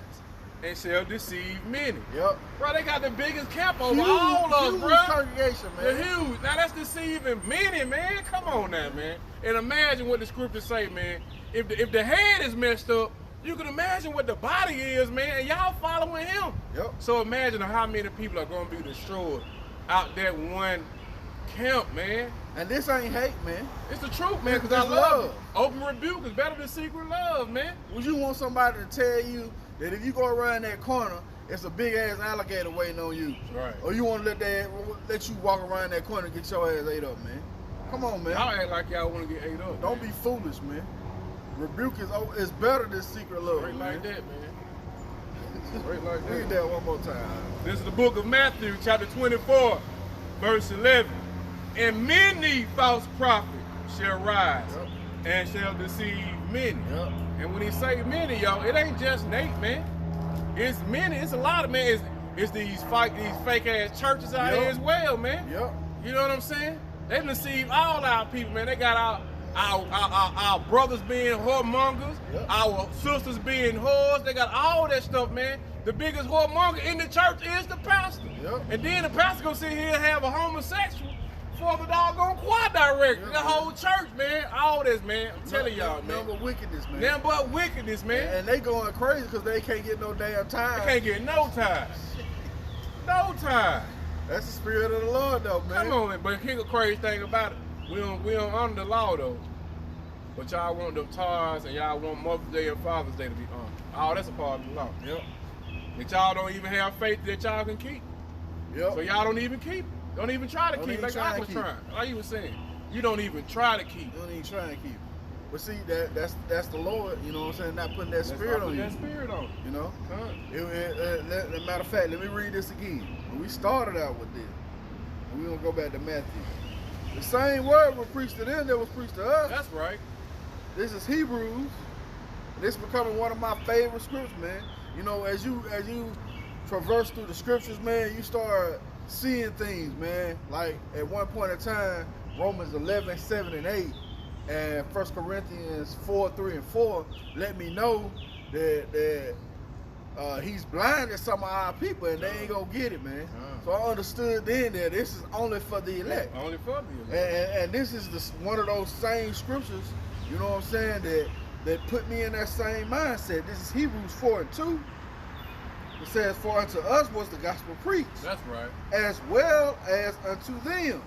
and shall deceive many. Yep. Bro, they got the biggest camp over all of huge us, bro. congregation, The man. huge. Now that's deceiving many, man. Come on now, man. And imagine what the scriptures say, man. If the head is messed up, you can imagine what the body is, man. And y'all following him. Yep. So imagine how many people are going to be destroyed out that one camp, man. And this ain't hate, man. It's the truth, man, because It's I love it. love. Open rebuke is better than secret love, man. Would you want somebody to tell you that if you go around that corner, it's a big ass alligator waiting on you? Right. Or you want to let you walk around that corner and get your ass ate up, man? Come on, man. Y'all act like y'all want to get ate up. Don't man. be foolish, man. Rebuke is better than secret love, Straight man. like that, man. Straight like that. Read that one more time. This is the book of Matthew, chapter 24, verse 11. And many false prophets shall rise Yep. and shall deceive many. Yep. And when he say many, y'all, it ain't just Nate, man. It's many. It's a lot of men. It's these fake ass churches out Yep. here as well, man. Yep. You know what I'm saying? They deceive all our people, man. They got our brothers being whoremongers, Yep. our sisters being whores. They got all that stuff, man. The biggest whoremonger in the church is the pastor. Yep. And then the pastor gonna sit here and have a homosexual for the doggone choir director. Yep. The whole church, man. All this, man. I'm telling y'all, man. Number wickedness, man. Nothing but wickedness, man. And they going crazy because they can't get no damn time. They can't get no time. No time. That's the spirit of the Lord, though, man. Come on, man. But here's the crazy thing about it. We don't honor the law, though. But y'all want the tars and y'all want Mother's Day and Father's Day to be honored. Oh, that's a part of the law. Yep. That y'all don't even have faith that y'all can keep. Yep. So y'all don't even keep it. Don't even try to Don't keep it. even Like try I to was keep trying. Like you was saying. You don't even try to keep You it. don't even try and keep it. But see, that's the Lord, you know what I'm saying? Not putting that Let's spirit not on put you. that spirit on. You know? Huh? Matter of fact, let me read this again. When we started out with this, and we're going to go back to Matthew. The same word was preached to them that was preached to us. That's right. This is Hebrews. This is becoming one of my favorite scriptures, man. You know, as you traverse through the scriptures, man, you start seeing things, man. Like at one point in time, Romans 11, 7 and 8, and 1 Corinthians 4, 3 and 4 let me know that he's blinded some of our people and they ain't gonna get it, man. So I understood then that this is only for the elect. Only for the elect. And this is one of those same scriptures, you know what I'm saying, that put me in that same mindset. This is Hebrews 4 and 2. It says, for unto us was the gospel preached, That's right. as well as unto them.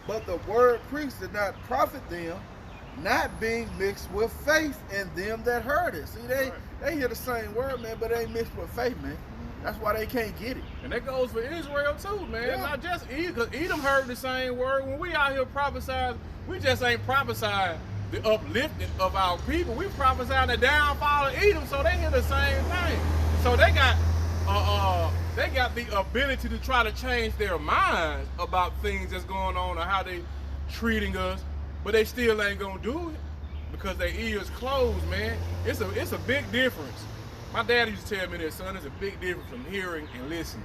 But the word preached did not profit them, not being mixed with faith in them that heard it. See, they hear the same word, man, but they ain't mixed with faith, man. That's why they can't get it. And that goes for Israel too, man. Yeah. Not just Edom, because Edom heard the same word. When we out here prophesying, we just ain't prophesying the uplifting of our people. We prophesying the downfall of Edom, so they hear the same thing. So they got the ability to try to change their minds about things that's going on or how they treating us, but they still ain't gonna do it because their ears closed, man. It's a big difference. My dad used to tell me that, son, it's a big difference from hearing and listening.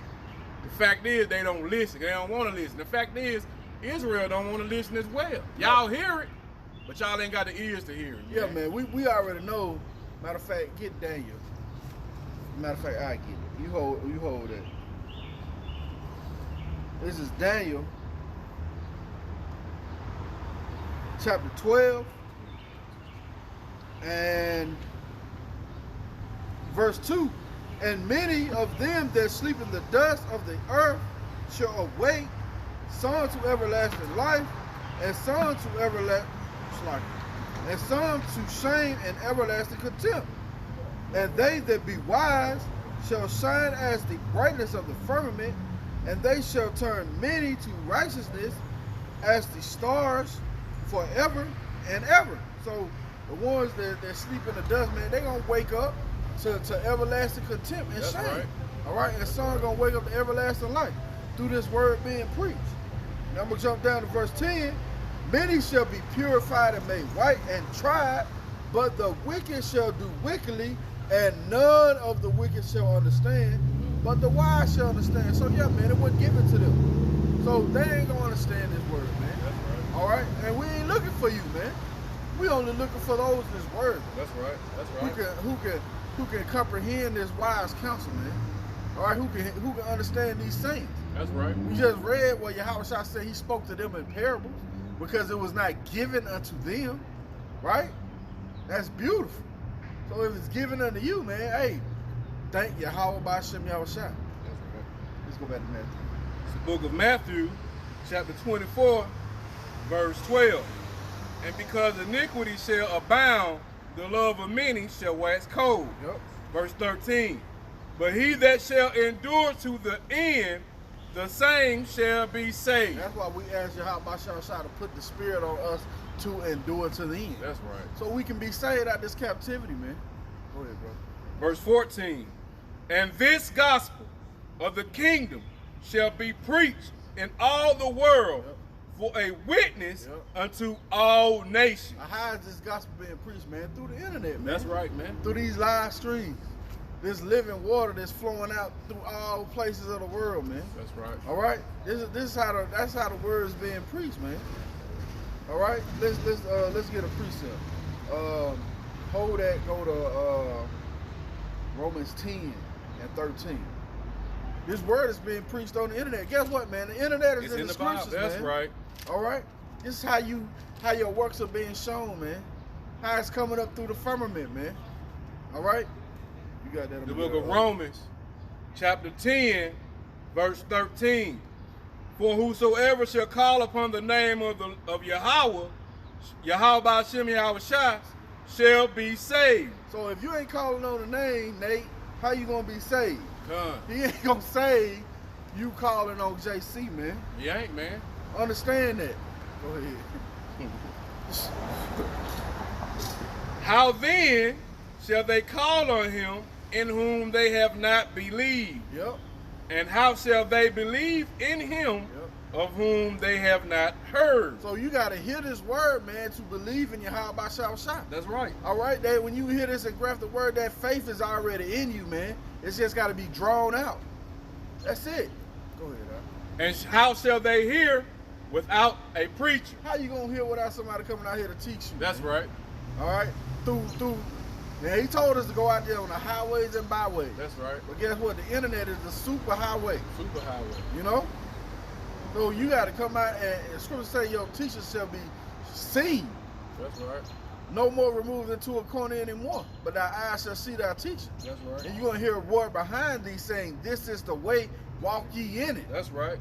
The fact is, they don't listen. They don't want to listen. The fact is, Israel don't want to listen as well. Y'all hear it, but y'all ain't got the ears to hear it. Yeah, man, we already know. Matter of fact, get Daniel. Matter of fact, I get it. You hold that. This is Daniel, chapter 12, and verse 2. And many of them that sleep in the dust of the earth shall awake, some to everlasting life, and some to shame and everlasting contempt. And they that be wise shall shine as the brightness of the firmament, and they shall turn many to righteousness as the stars forever and ever. So the ones that sleep in the dust, man, they gonna wake up to everlasting contempt and That's shame. right. All right, and some gonna wake up to everlasting life through this word being preached. Now I'm gonna jump down to verse 10. Many shall be purified and made white and tried, but the wicked shall do wickedly, and none of the wicked shall understand, but the wise shall understand. So yeah, man, it wasn't given to them. So they ain't gonna understand this word, man. That's right. All right, and we ain't looking for you, man. We only looking for those that's worthy. That's right. That's right. Who can comprehend this wise counsel, man. All right, who can understand these things. That's right. We just read where Yahweh Shah said he spoke to them in parables because it was not given unto them, right? That's beautiful. So if it's given unto you, man, hey, thank Yahweh B'Shem Yahweh Shah. That's right. Let's go back to Matthew. It's the book of Matthew, chapter 24, verse 12. And because iniquity shall abound, the love of many shall wax cold. Yep. Verse 13. But he that shall endure to the end, the same shall be saved. That's why we ask Yahweh B'Shem Shah to put the spirit on us to endure to the end. That's right. So we can be saved out of this captivity, man. Go ahead, bro. Verse 14. And this gospel of the kingdom shall be preached in all the world for a witness unto all nations. Now, how is this gospel being preached, man? Through the internet, man. That's right, man. Through these live streams. This living water that's flowing out through all places of the world, man. That's right. All right? That's how the word is being preached, man. All right? Let's get a precept. Hold that, go to Romans 10 and 13. This word is being preached on the internet. Guess what, man? The internet is in the scriptures, Bible. That's man. right. All right? This is how your works are being shown, man. How it's coming up through the firmament, man. All right? You got that. The book of Romans, chapter 10, verse 13. For whosoever shall call upon the name of Yahweh, Yahweh B'Shem Yahweh Shah, shall be saved. So if you ain't calling on the name, Nate, how you gonna be saved? Come. He ain't gonna save you calling on JC, man. He ain't, man. Understand that. Go ahead. How then shall they call on him in whom they have not believed? Yep. And how shall they believe in him of whom they have not heard? So you gotta hear this word, man, to believe in Yahweh B'Shem Shah. That's right. All right, that when you hear this and grasp the word, that faith is already in you, man. It's just got to be drawn out. That's it. Go ahead, huh? And how shall they hear without a preacher? How you gonna hear without somebody coming out here to teach you? That's man? right. All right, through. Now he told us to go out there on the highways and byways. That's right. But guess what? The internet is the super highway. Super highway. You know. So you got to come out and Scripture say your teacher shall be seen. That's right. No more removed into a corner anymore, but thy eyes shall see thy teacher. That's right. And you're going to hear a word behind thee saying, this is the way, walk ye in it. That's right.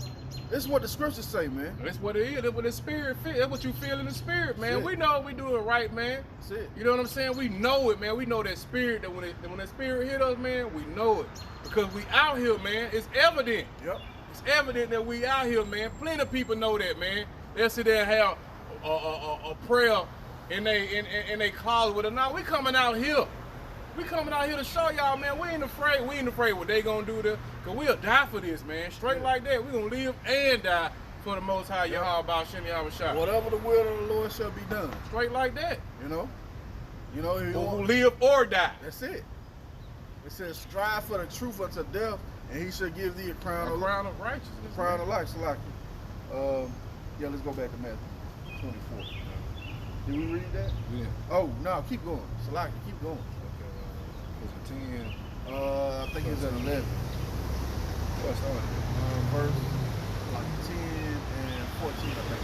This is what the scriptures say, man. That's what it is. That's what the spirit feels. That's what you feel in the spirit, man. That's it. We know we doing right, man. That's it. You know what I'm saying? We know it, man. We know that spirit, that when that spirit hit us, man, we know it. Because we out here, man. It's evident. Yep. It's evident that we out here, man. Plenty of people know that, man. They'll sit there and have a prayer in they closet with them. Now we coming out here. We coming out here to show y'all, man, we ain't afraid. We ain't afraid what they gonna do to, cause we'll die for this, man. Straight like that. We gonna live and die for the Most High Yahweh B'Shem Yahweh Shah. Whatever the will of the Lord shall be done. Straight like that. You know? You know, you We'll live or die. that's it. It says, strive for the truth unto death, and he shall give thee a crown A of crown of righteousness. crown of life. Salaki. Yeah, let's go back to Matthew 24. Did we read that? Yeah. Oh, no, keep going. Salaki, keep going. Okay. Was it 10? I think it's at 11. What's on it? Verse like 10 and 14, I think.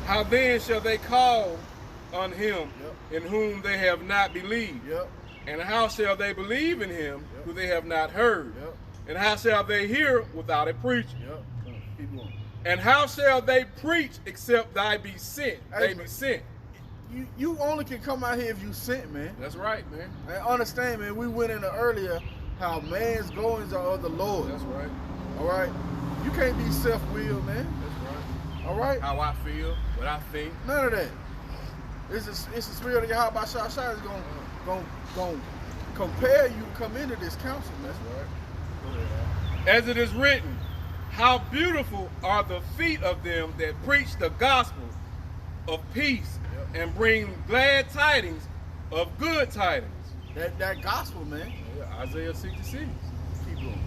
How then shall they call on him Yep. in whom they have not believed? Yep. And how shall they believe in him Yep. who they have not heard? Yep. And how shall they hear without a preacher? Yep. Keep going. And how shall they preach except they be sent? Hey, They be sent. You only can come out here if you sent, man. That's right, man. And understand, man, we went into earlier how man's goings are of the Lord. That's right. All right? You can't be self-willed, man. That's right. All right? How I feel, what I think. None of that. It's the spirit of Yahweh Shah is going compare you to come into this council, man. That's right. As it is written, how beautiful are the feet of them that preach the gospel of peace and bring glad tidings of good tidings. That gospel, man. Yeah, Isaiah 66. Keep going.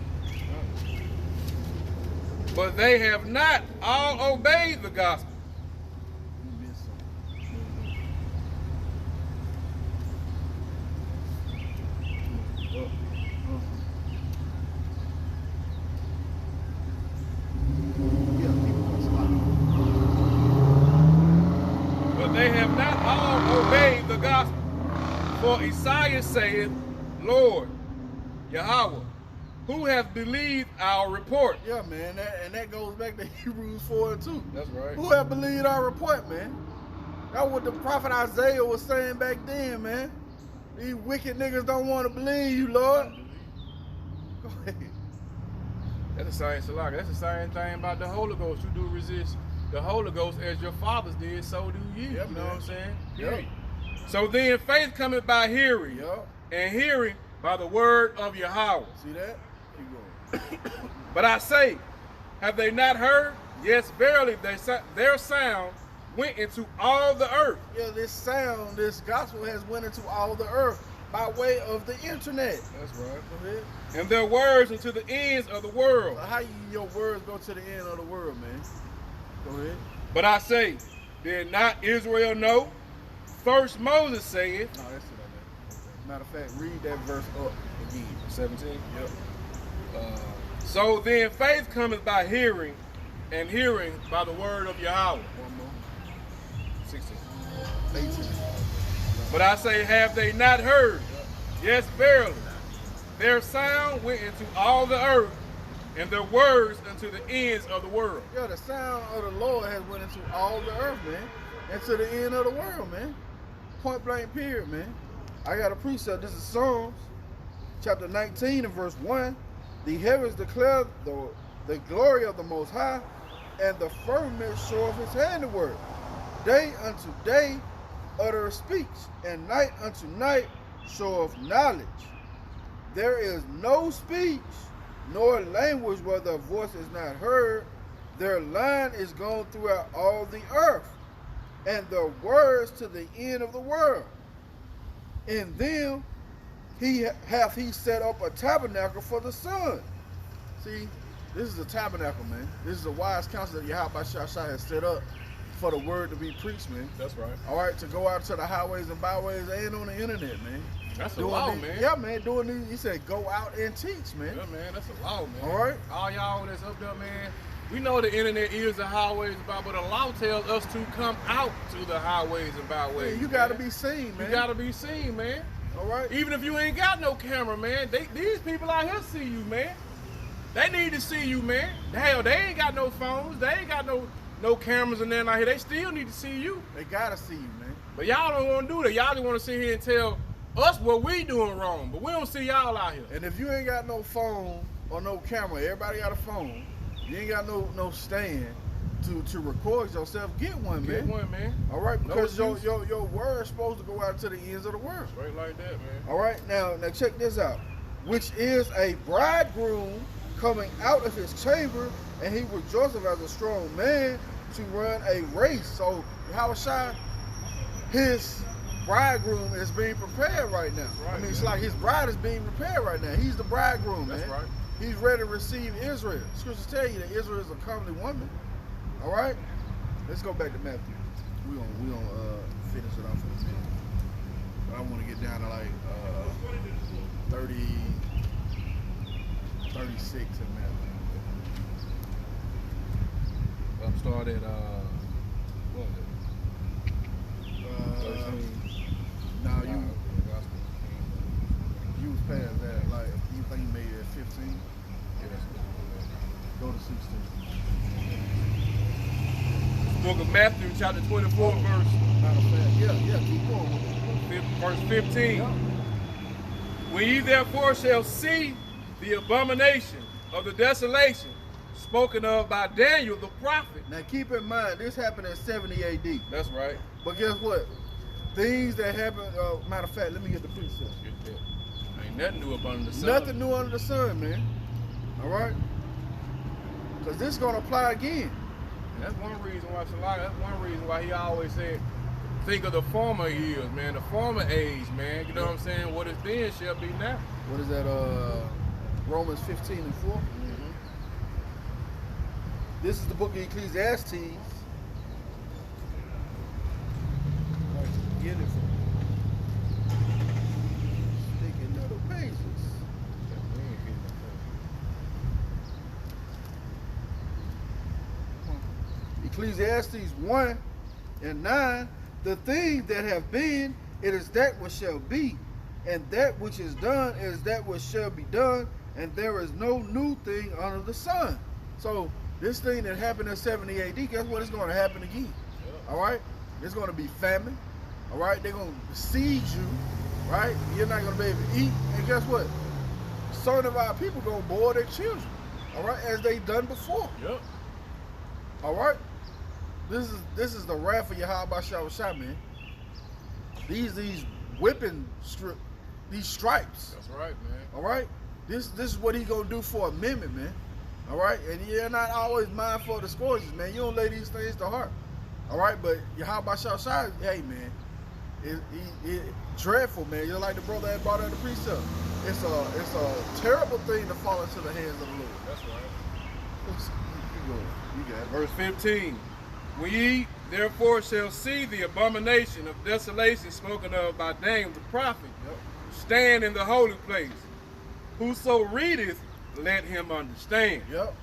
But they have not all obeyed the gospel. You missed something. Yeah, keep going. But they have not all obeyed the gospel. For Isaiah saith, Lord, Yahweh, who hath believed our report? Yeah, man, that goes back to Hebrews 4 and 2. That's right. Who have believed our report, man? That's what the prophet Isaiah was saying back then, man. These wicked niggas don't want to believe you, Lord. Go ahead. That's the same Salaka. That's the same thing about the Holy Ghost. You do resist the Holy Ghost as your fathers did, so do you. Yep, You know man. what I'm saying? Yep. So then faith cometh by hearing, Yup. and hearing by the word of Yahweh. See that? Keep going. But I say, have they not heard? Yes, verily, their sound went into all the earth. Yeah, this sound, this gospel has went into all the earth by way of the internet. That's right. Go ahead. And their words into the ends of the world. So how your words go to the end of the world, man? Go ahead. But I say, did not Israel know? First Moses said, No, that's it on that. Matter of fact, read that verse up again. 17. Yep. So then faith cometh by hearing, and hearing by the word of Yahweh. One more. 16. 18. But I say, have they not heard? Yes, verily. Their sound went into all the earth, and their words unto the ends of the world. Yeah, the sound of the Lord has went into all the earth, man. And to the end of the world, man. Point blank period, man. I got a precept. This is Psalms, chapter 19 and verse 1. The heavens declare the glory of the Most High, and the firmament showeth his handiwork. Day unto day uttereth speech, and night unto night showeth knowledge. There is no speech, nor language where their voice is not heard. Their line is gone throughout all the earth, and their words to the end of the world. In them hath he set up a tabernacle for the sun. See, this is a tabernacle, man. This is a wise counsel that Yahweh Shah has set up for the word to be preached, man. That's right. All right, to go out to the highways and byways and on the internet, man. That's a Doing law, these- man. Yeah, man, doing these, he said go out and teach, man. Yeah, man, that's a law, man. All right. All y'all that's up there, man, we know the internet is the highways and byways, but the law tells us to come out to the highways and byways. Yeah, you gotta man. be seen, man. You gotta be seen, man. All right. Even if you ain't got no camera, man, these people out here see you, man. They need to see you, man. Hell, they ain't got no phones. They ain't got no cameras and nothing out here. They still need to see you. They gotta see you, man. But y'all don't want to do that. Y'all just want to sit here and tell us what we doing wrong. But we don't see y'all out here. And if you ain't got no phone or no camera, everybody got a phone. You ain't got no stand to record yourself. Get one, Get man. one, man. All right, No because excuse. your word's supposed to go out to the ends of the world. Straight like that, man. All right, now check this out. Which is a bridegroom coming out of his chamber, and he rejoiceth as a strong man to run a race. So Yahushua, his bridegroom is being prepared right now. right, I mean, it's man. like his bride is being prepared right now. He's the bridegroom, That's man. right. He's ready to receive Israel. Scriptures tell you that Israel is a comely woman. All right, let's go back to Matthew. We gonna finish it off in a minute. But I want to get down to like 30, 36 in Matthew. I'm started what was it? 13. Now you was past that. Like you think you made it at 15? Go to 16. Book of Matthew, chapter 24, Matter of fact, yeah, keep going. verse 15. Yeah. When ye therefore shall see the abomination of the desolation spoken of by Daniel the prophet. Now keep in mind, this happened in 70 AD. That's right. But guess what? Things that happen, matter of fact, let me get the precept. Ain't nothing new up under the sun. Nothing new under the sun, man. All right? Because this is going to apply again. And that's one reason why that's one reason why he always said, think of the former years, man, the former age, man. You know what I'm saying? What is then shall be now. What is that? Romans 15 and 4. This is the book of Ecclesiastes. Get it from sticking little pages. Ecclesiastes 1 and 9. The things that have been, it is that which shall be, and that which is done is that which shall be done, and there is no new thing under the sun. So this thing that happened in 70 AD, guess what? It's going to happen again. All right? There's going to be famine. All right? They're going to besiege you. Right? You're not going to be able to eat. And guess what? Certain of our people going to boil their children. All right? As they done before. Yep. All right? This is the wrath of Yahweh Shah, man. These whipping these stripes. That's right, man. All right? This is what he going to do for amendment, man. All right? And you're not always mindful of the scourges, man. You don't lay these things to heart. All right? But Yahweh Shah, hey, man, it dreadful, man. You're like the brother that brought out the precept. It's a terrible thing to fall into the hands of the Lord. That's right. You got it. Verse 15. When ye therefore shall see the abomination of desolation spoken of by Daniel the prophet, stand in the holy place. Whoso readeth, let him understand. Yep.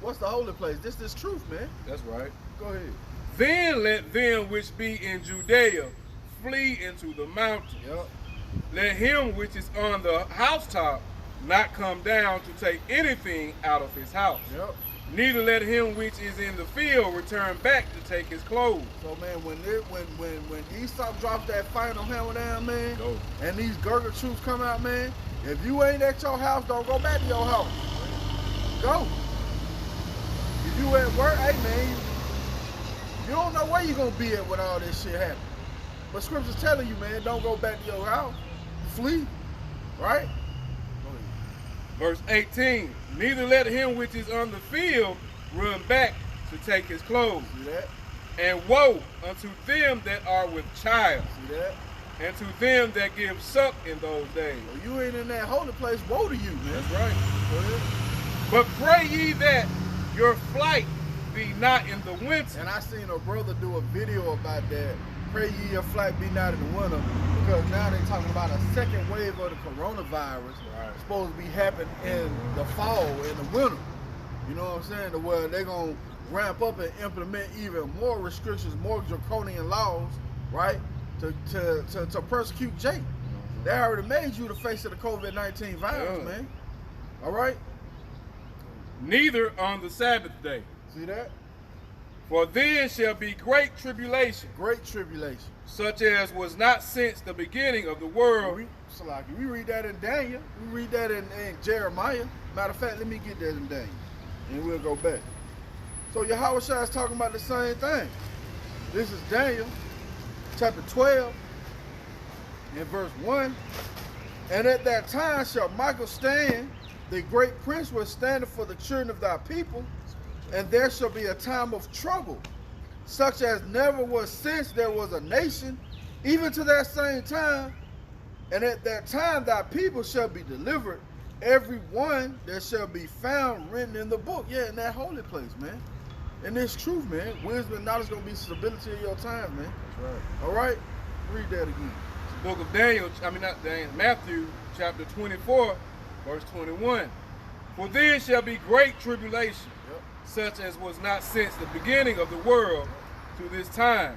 What's the holy place? This is truth, man. That's right. Go ahead. Then let them which be in Judea flee into the mountains. Yep. Let him which is on the housetop not come down to take anything out of his house. Yep. Neither let him which is in the field return back to take his clothes. So man, when Esau drops that final hammer down, man, Go. and these Gurger troops come out, man, if you ain't at your house, don't go back to your house. Go. If you at work, hey man, you don't know where you gonna be at when all this shit happens. But scripture's telling you, man, don't go back to your house. Flee. Right? Verse 18, neither let him which is on the field run back to take his clothes. See that? And woe unto them that are with child, See that? and to them that give suck in those days. Well, you ain't in that holy place, woe to you, man. That's right. Go ahead. But pray ye that your flight be not in the winter. And I seen a brother do a video about that. Pray ye your flight be not in the winter, because now they talking about a second wave of the coronavirus. Right. Supposed to be happening in the fall, in the winter. You know what I'm saying? To where they're gonna ramp up and implement even more restrictions, more draconian laws, right? To persecute Jake. They already made you the face of the COVID-19 virus, Yeah. man. All right? Neither on the Sabbath day. See that? For then shall be great tribulation, Great tribulation. such as was not since the beginning of the world. We read that in Daniel. We read that in Jeremiah. Matter of fact, let me get that in Daniel, and we'll go back. So Yahweh Shai is talking about the same thing. This is Daniel, chapter 12, and verse 1. And at that time shall Michael stand, the great prince was standing for the children of thy people, and there shall be a time of trouble, such as never was since there was a nation, even to that same time. And at that time thy people shall be delivered, every one that shall be found written in the book. Yeah, in that holy place, man. And it's truth, man. Wisdom and knowledge is going to be stability of your time, man. That's right. All right? Read that again. The book of Daniel, not Daniel, Matthew chapter 24, verse 21. For then shall be great tribulation, such as was not since the beginning of the world to this time.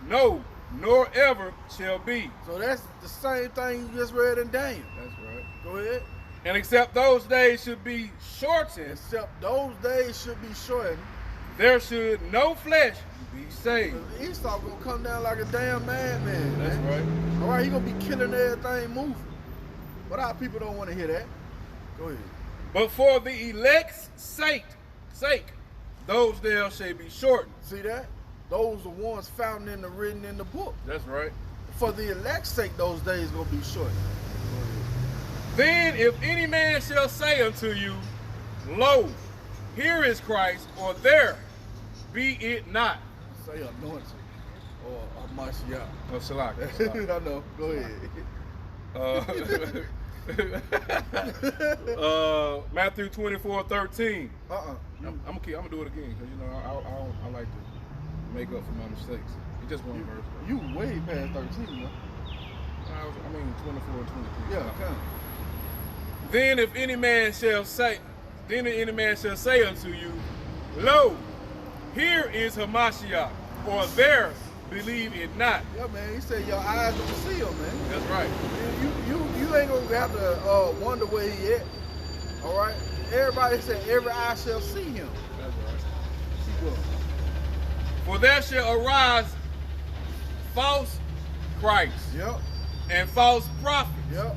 No, nor ever shall be. So that's the same thing you just read in Daniel. That's right. Go ahead. And except those days should be shortened, Except those days should be shortened. there should no flesh be saved. Esau gonna come down like a damn madman. That's man. right. All right, he gonna be killing everything moving. But our people don't want to hear that. Go ahead. But for the elect's sake, those days shall be shortened. See that? Those are ones found in the written in the book. That's right. For the elect's sake, those days gonna be shortened. Then if any man shall say unto you, Lo, here is Christ, or there, be it not. Say anointed or Mashiach. Oh, Salak. I know. Go ahead. Matthew 24:13. You- I'm gonna do it again because you know I like to make up for my mistakes. It's just one verse. You way past 13, man. I mean 24 and 23. Yeah, come. Then if any man shall say unto you, Lo, here is Hamashiach, or there, believe it not. Yeah, man. He said your eyes don't see him, man. That's right. You ain't gonna have to wonder where he at. All right. Everybody said every eye shall see him. That's right. See what? For there shall arise false Christs Yep. and false prophets, Yep.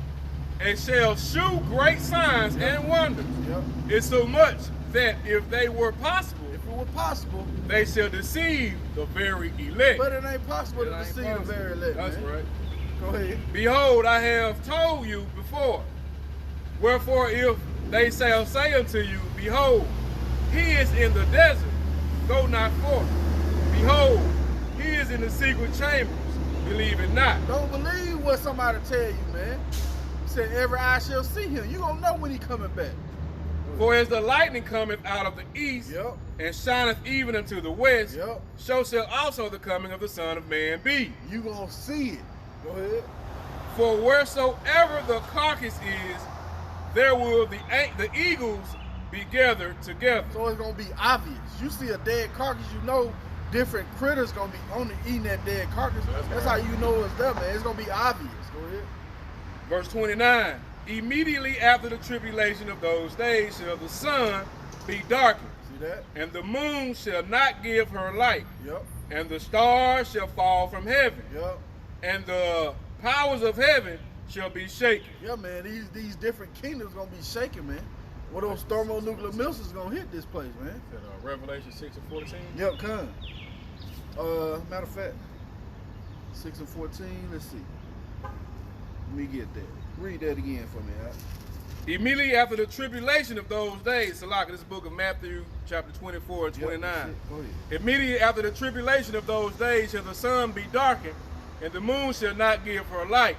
and shall shew great signs and wonders, Yep. insomuch that if they were possible, If it were possible, they shall deceive the very elect. but it ain't possible It to ain't deceive the possible. very elect. That's man. right. Go ahead. Behold, I have told you before. Wherefore, if they shall say unto you, Behold, he is in the desert, go not forth. Behold, he is in the secret chambers, believe it not. Don't believe what somebody tell you, man. He said every eye shall see him. You gonna know when he coming back. For as the lightning cometh out of the east, Yep. and shineth even unto the west, Yep. so shall also the coming of the Son of Man be. You gonna see it. Go ahead. For wheresoever the carcass is, there will the eagles be gathered together. So it's gonna be obvious. You see a dead carcass, you know different critters gonna be on the eating that dead carcass. That's how you know it's there, man. It's gonna be obvious. Go ahead. Verse 29, immediately after the tribulation of those days shall the sun be darkened, See that? and the moon shall not give her light, Yep. and the stars shall fall from heaven, Yep. and the powers of heaven shall be shaken. Yeah, man. These different kingdoms gonna be shaking, man. What those thermonuclear missiles gonna hit this place, man. Revelation 6 and 14. Yep, come. Matter of fact, 6 and 14. Let's see. Let me get that. Read that again for me, Al. Immediately after the tribulation of those days, Salaka, this is the book of Matthew, chapter 24 and Yep, 29. that's it. Go ahead. Immediately after the tribulation of those days shall the sun be darkened, and the moon shall not give her light,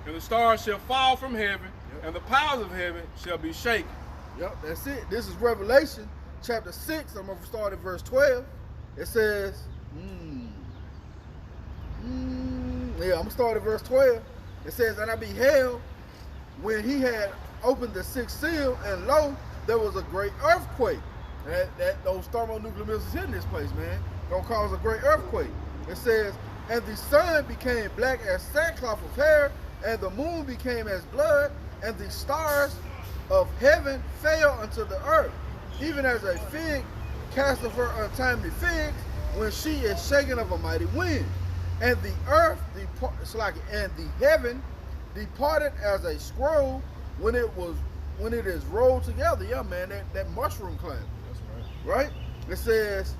and the stars shall fall from heaven, Yep. and the powers of heaven shall be shaken. Yep, that's it. This is Revelation chapter 6. I'm going to start at verse 12. It says, I'm going to start at verse 12. It says, and I beheld when he had opened the sixth seal, and lo, there was a great earthquake. Those thermonuclear missiles hitting this place, man, gonna cause a great earthquake. It says, and the sun became black as sackcloth of hair, and the moon became as blood, and the stars of heaven fell unto the earth, even as a fig casteth her untimely figs when she is shaken of a mighty wind. And the earth, and the heaven departed as a scroll when it is rolled together. Yeah, man, that mushroom climb. That's Right? It says,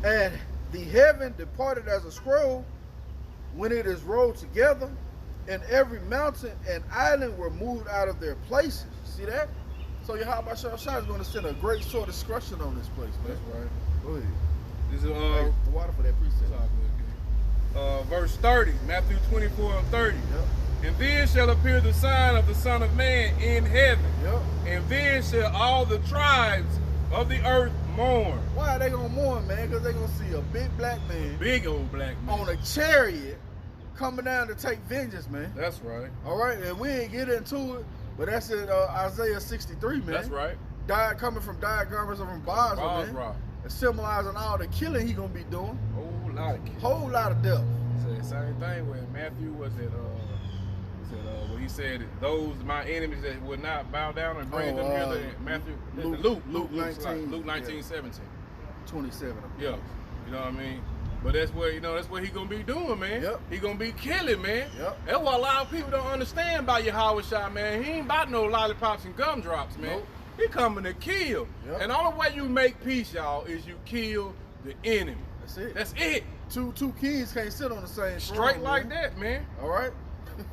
and the heaven departed as a scroll when it is rolled together, and every mountain and island were moved out of their places. See that? So Yahweh Shah is going to send a great sword of destruction on this place, man. That's right. Go ahead. This is Hey, the water for that precept. verse 30, Matthew 24 and 30. Yep. And then shall appear the sign of the Son of Man in heaven, Yep. and then shall all the tribes of the earth mourn. Why are they going to mourn, man? Because they're going to see a big black man Big old black man. on a chariot coming down to take vengeance, man. That's right. All right, and we ain't get into it, but that's in Isaiah 63, man. That's right. Coming from diagrams from Basra, man. Basra. And symbolizing all the killing he gonna be doing. Whole lot of kids. Whole lot of death. Said the same thing when Matthew was at when he said those my enemies that would not bow down and bring them here to Matthew Luke 19, Luke 19, yeah. 17. 27. Yeah. You know what I mean? But that's what he gonna be doing, man. Yep. He gonna be killing, man. Yep. That's what a lot of people don't understand about Yahweh Shah, man. He ain't about no lollipops and gumdrops, man. Nope. He coming to kill. Yep. And the only way you make peace, y'all, is you kill the enemy. That's it. That's it. Two kings can't sit on the same Straight throne, like man. that, man. All right?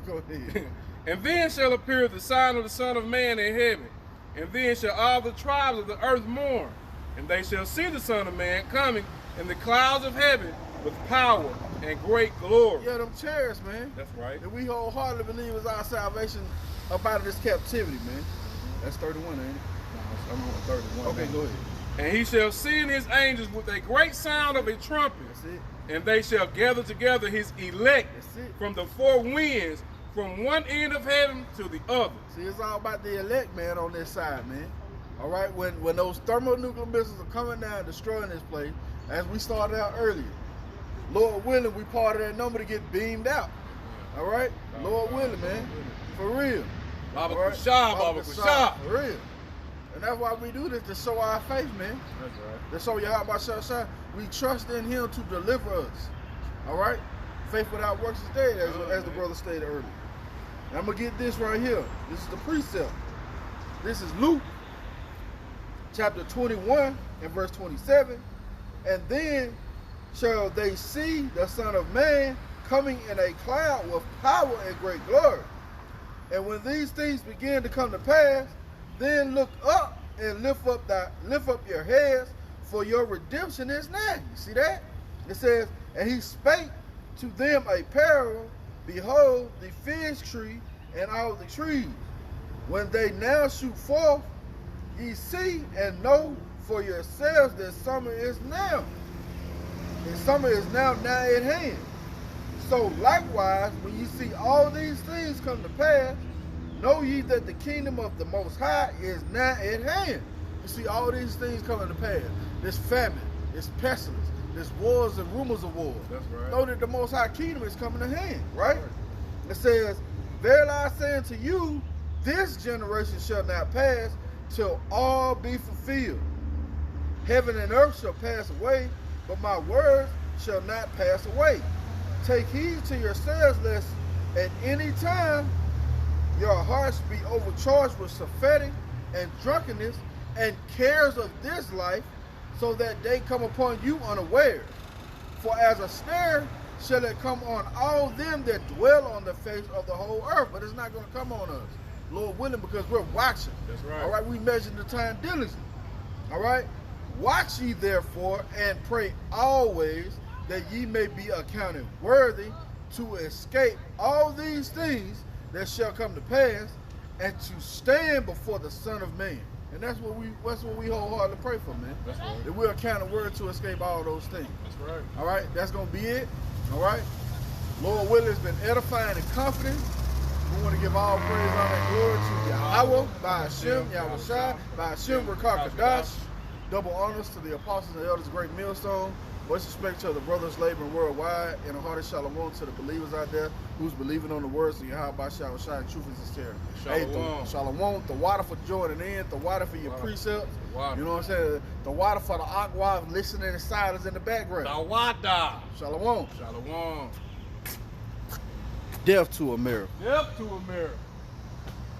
Go ahead. And then shall appear the sign of the Son of Man in heaven. And then shall all the tribes of the earth mourn. And they shall see the Son of Man coming in the clouds of heaven with power and great glory. Yeah, them chairs, man. That's right. And we wholeheartedly believe is our salvation up out of this captivity, man. That's 31, ain't it? I'm on 31. Okay, now. go ahead. And he shall send his angels with a great sound of a trumpet, That's it. and they shall gather together his elect That's it. from the four winds, from one end of heaven to the other. See, it's all about the elect, man, on this side, man. All right, when those thermonuclear missiles are coming down, destroying this place, as we started out earlier, Lord willing, we part of that number to get beamed out. All right, Lord willing, man, for real. Baba All right? Kushah, Baba Kushah. For real. And that's why we do this, to show our faith, man. That's right. To show Yahweh Shah. We trust in him to deliver us. All right? Faith without works is dead, as the brother stated earlier. And I'm going to get this right here. This is the precept. This is Luke chapter 21 and verse 27. And then shall they see the Son of Man coming in a cloud with power and great glory. And when these things begin to come to pass, then look up and lift up your heads, for your redemption is nigh. You see that? It says, and he spake to them a parable. Behold, the fig tree and all the trees. When they now shoot forth, ye see and know for yourselves that summer is now. And summer is now nigh at hand. So likewise, when you see all these things come to pass, know ye that the kingdom of the Most High is nigh at hand. You see all these things coming to pass. This famine, this pestilence, this wars and rumors of war. That's right. Know that the Most High kingdom is coming to hand, right? It says, verily I say unto you, this generation shall not pass till all be fulfilled. Heaven and earth shall pass away, but my words shall not pass away. Take heed to yourselves, lest at any time your hearts be overcharged with surfeiting and drunkenness and cares of this life, so that they come upon you unaware. For as a snare shall it come on all them that dwell on the face of the whole earth. But it's not going to come on us, Lord willing, because we're watching. That's right. All right, we measure the time diligently. All right, watch ye therefore and pray always, that ye may be accounted worthy to escape all these things that shall come to pass, and to stand before the Son of Man. And that's what we wholeheartedly pray for, man. That's right. That we're accounted worthy to escape all those things. That's right. All right, that's gonna be it. All right, Lord willing, has been edifying and comforting. We want to give all praise, honor, and glory to Yahweh, by Hashem, Yahweh Shai, by Hashem, Rakar Kadash. Double honors to the apostles and elders, great millstone. Much respect to the brothers laboring worldwide, and a hearty shalom to the believers out there who's believing on the words of Yahweh Shai Shai, truth and sincerity. Shalom. Shalom, the water for joining in, the water for your precepts. Water. You know what I'm saying? The water for the aqua, listening in silence in the background. Tawada. Shalom. Shalom. Death to America. Death to America.